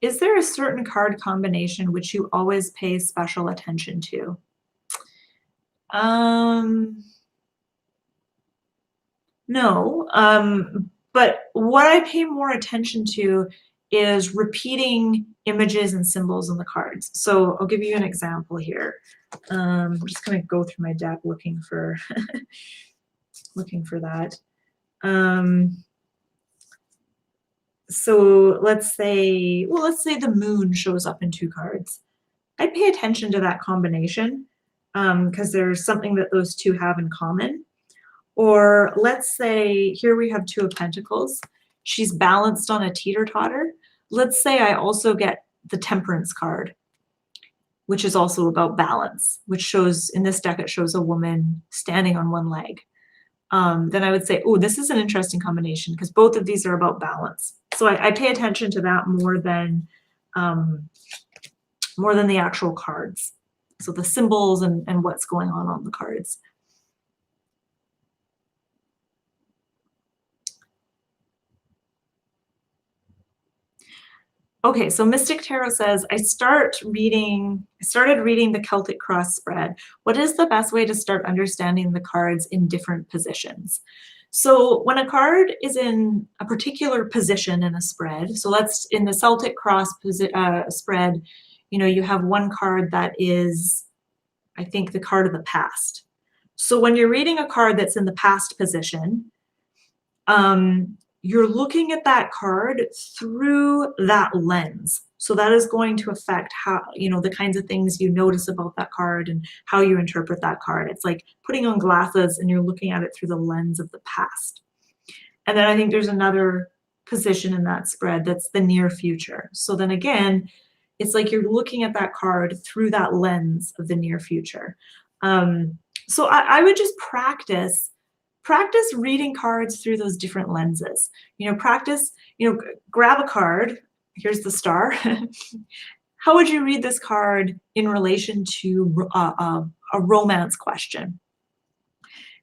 Is there a certain card combination which you always pay special attention to? Um, no, but what I pay more attention to is repeating images and symbols on the cards. So I'll give you an example here. I'm just going to go through my deck looking for looking for that. So let's say the moon shows up in two cards. I pay attention to that combination because there's something that those two have in common. Or let's say here we have two of pentacles. She's balanced on a teeter-totter. Let's say I also get the temperance card, which is also about balance, which shows in this deck, it shows a woman standing on one leg. Then I would say, oh, this is an interesting combination because both of these are about balance. So I pay attention to that more than the actual cards. So the symbols and what's going on the cards. Okay, so Mystic Tarot says, I started reading the Celtic Cross spread. What is the best way to start understanding the cards in different positions? So when a card is in a particular position in a spread, so let's in the Celtic Cross spread, you have one card that is, I think, the card of the past. So when you're reading a card that's in the past position, you're looking at that card through that lens. So that is going to affect how, the kinds of things you notice about that card and how you interpret that card. It's like putting on glasses and you're looking at it through the lens of the past. And then I think there's another position in that spread that's the near future. So then again, it's like you're looking at that card through that lens of the near future. So I would just practice reading cards through those different lenses. Practice, grab a card. Here's the star. How would you read this card in relation to a romance question?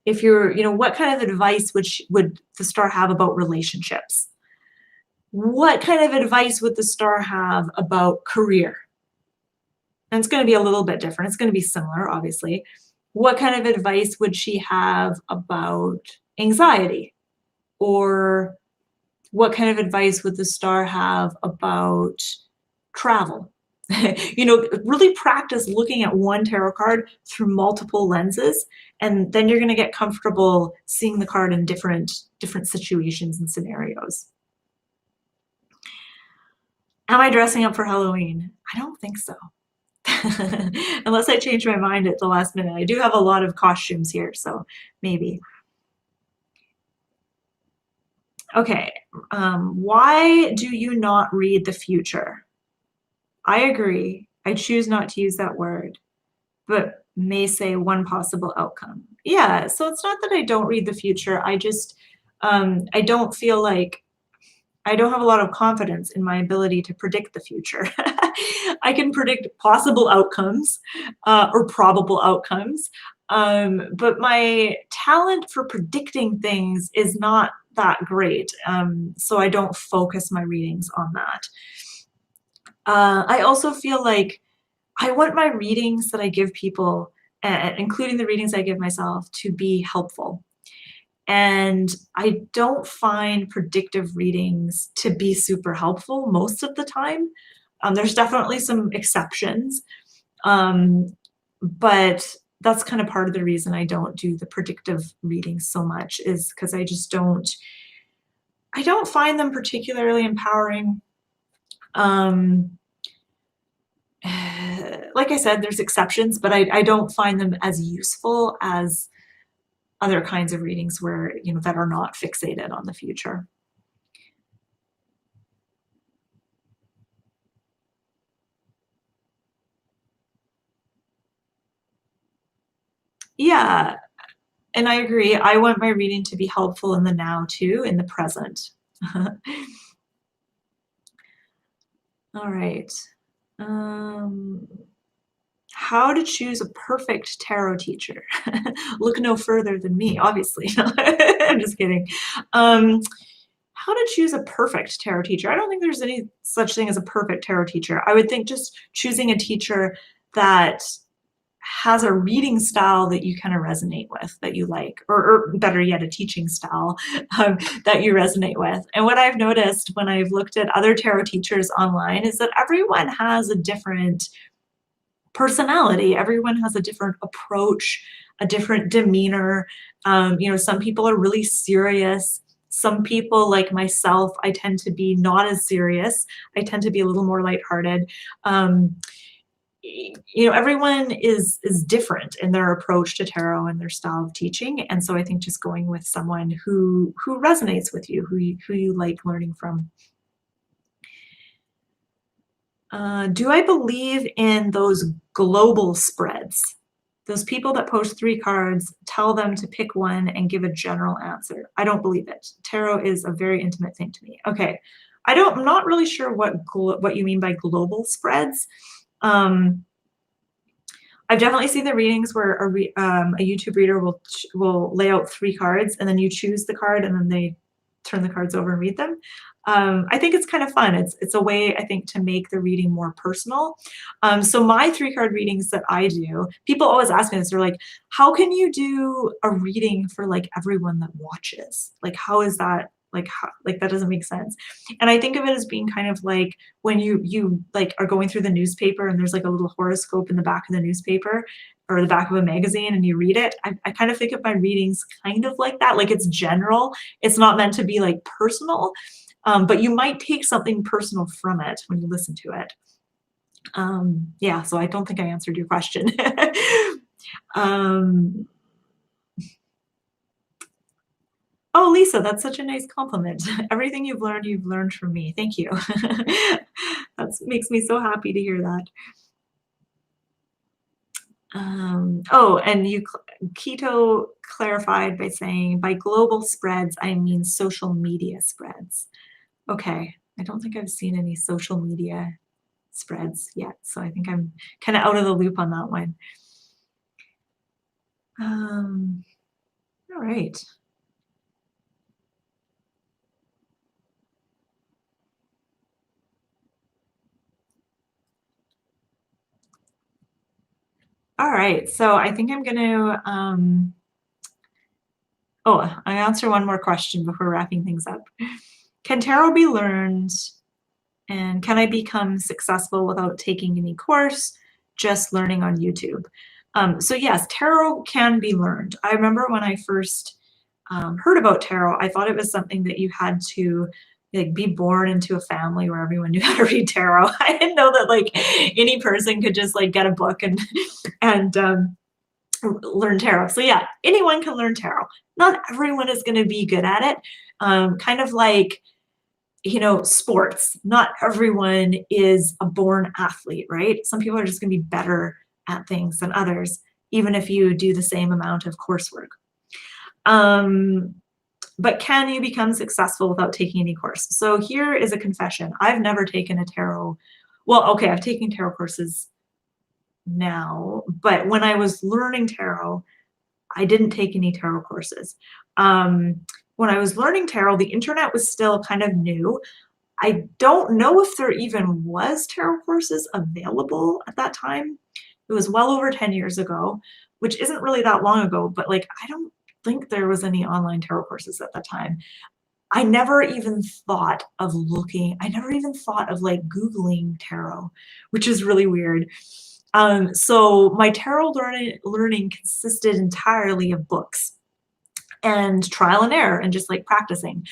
If you're, what kind of advice would the star have about relationships? What kind of advice would the star have about career? And it's going to be a little bit different. It's going to be similar, obviously. What kind of advice would she have about anxiety? Or what kind of advice would the star have about travel? Really practice looking at one tarot card through multiple lenses, and then you're going to get comfortable seeing the card in different situations and scenarios. Am I dressing up for Halloween? I don't think so. Unless I change my mind at the last minute. I do have a lot of costumes here, so maybe. Okay, why do you not read the future? I agree. I choose not to use that word, but may say one possible outcome. Yeah, so it's not that I don't read the future. I just, I don't feel like I don't have a lot of confidence in my ability to predict the future. I can predict possible outcomes or probable outcomes, but my talent for predicting things is not that great, so I don't focus my readings on that. I also feel like I want my readings that I give people, including the readings I give myself, to be helpful. And I don't find predictive readings to be super helpful most of the time. There's definitely some exceptions, but that's kind of part of the reason I don't do the predictive reading so much is because I don't find them particularly empowering. Um, like I said, there's exceptions, but I don't find them as useful as other kinds of readings where, that are not fixated on the future. Yeah, and I agree. I want my reading to be helpful in the now too, in the present. All right. Um, how to choose a perfect tarot teacher. Look no further than me, obviously. I'm just kidding. Um, how to choose a perfect tarot teacher. I don't think there's any such thing as a perfect tarot teacher. I would think just choosing a teacher that has a reading style that you kind of resonate with, that you like, or better yet, a teaching style that you resonate with. And what I've noticed when I've looked at other tarot teachers online is that everyone has a different personality. Everyone has a different approach, a different demeanor. Some people are really serious. Some people, like myself, I tend to be not as serious. I tend to be a little more lighthearted. Um, Everyone is different in their approach to tarot and their style of teaching, and so I think just going with someone who resonates with you, who you like learning from. Do I believe in those global spreads? Those people that post 3 cards, tell them to pick one and give a general answer. I don't believe it. Tarot is a very intimate thing to me. Okay. I'm not really sure what you mean by global spreads. Um, I've definitely seen the readings where a YouTube reader will lay out 3 cards, and then you choose the card, and then they turn the cards over and read them. I think it's kind of fun. It's a way, I think, to make the reading more personal. So my 3 card readings that I do, people always ask me this. They're like, "How can you do a reading for like everyone that watches? Like, how is that? Like that doesn't make sense." And I think of it as being kind of like when you like are going through the newspaper and there's like a little horoscope in the back of the newspaper or the back of a magazine and you read it. I kind of think of my readings kind of like that. Like it's general. It's not meant to be like personal, but you might take something personal from it when you listen to it. Yeah, so I don't think I answered your question. um, oh, Lisa, that's such a nice compliment. Everything you've learned from me. Thank you. That makes me so happy to hear that. Oh, and Keto clarified by saying, by global spreads, I mean social media spreads. Okay, I don't think I've seen any social media spreads yet, so I think I'm kind of out of the loop on that one. Um, all right. All right, so I think I'm going to, I answer one more question before wrapping things up. Can tarot be learned, and can I become successful without taking any course, just learning on YouTube? So yes, tarot can be learned. I remember when I first heard about tarot, I thought it was something that you had to like be born into a family where everyone knew how to read tarot. I didn't know that like any person could just like get a book and and learn tarot. So yeah, anyone can learn tarot. Not everyone is going to be good at it. Kind of like sports. Not everyone is a born athlete, right? Some people are just going to be better at things than others, even if you do the same amount of coursework. Um, but can you become successful without taking any course? So here is a confession. I've never taken a tarot. Well, okay, I've taken tarot courses now, but when I was learning tarot, I didn't take any tarot courses. When I was learning tarot, the internet was still kind of new. I don't know if there even was tarot courses available at that time. It was well over 10 years ago, which isn't really that long ago, but like I don't think there was any online tarot courses at that time. I never even thought of looking, I never even thought of like Googling tarot, which is really weird. So my tarot learning consisted entirely of books and trial and error and just like practicing.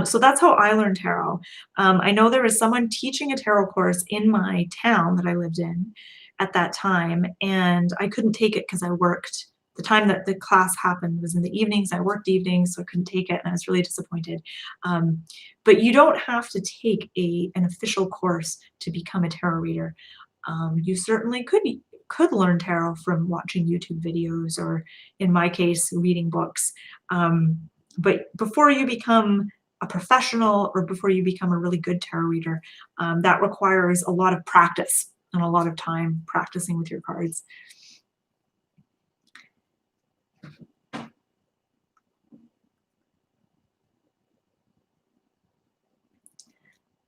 So that's how I learned tarot. I know there was someone teaching a tarot course in my town that I lived in at that time, and I couldn't take it because I worked. The time that the class happened was in the evenings. I worked evenings, so I couldn't take it, and I was really disappointed. Um, but you don't have to take an official course to become a tarot reader. You certainly could learn tarot from watching YouTube videos or, in my case, reading books. But before you become a professional or before you become a really good tarot reader, that requires a lot of practice and a lot of time practicing with your cards.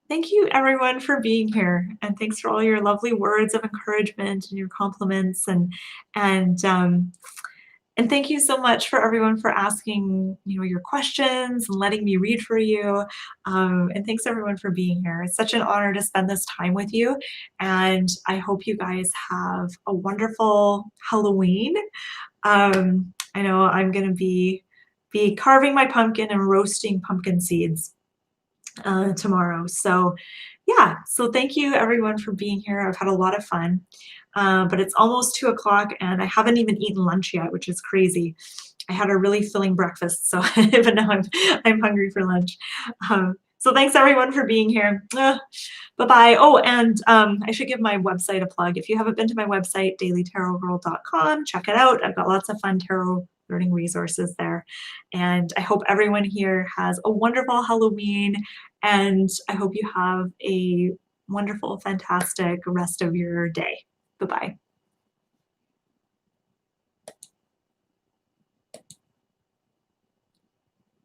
Thank you everyone for being here, and thanks for all your lovely words of encouragement and your compliments and and thank you so much for everyone for asking, your questions and letting me read for you. And thanks everyone for being here. It's such an honor to spend this time with you, and I hope you guys have a wonderful Halloween. I know I'm gonna be carving my pumpkin and roasting pumpkin seeds tomorrow. So, yeah, so thank you everyone for being here. I've had a lot of fun, but it's almost 2 o'clock and I haven't even eaten lunch yet, which is crazy. I had a really filling breakfast, so but now I'm hungry for lunch. So thanks everyone for being here. Bye bye. Oh, and I should give my website a plug. If you haven't been to my website, dailytarotgirl.com, check it out. I've got lots of fun tarot learning resources there. And I hope everyone here has a wonderful Halloween, and I hope you have a wonderful, fantastic rest of your day. Bye bye.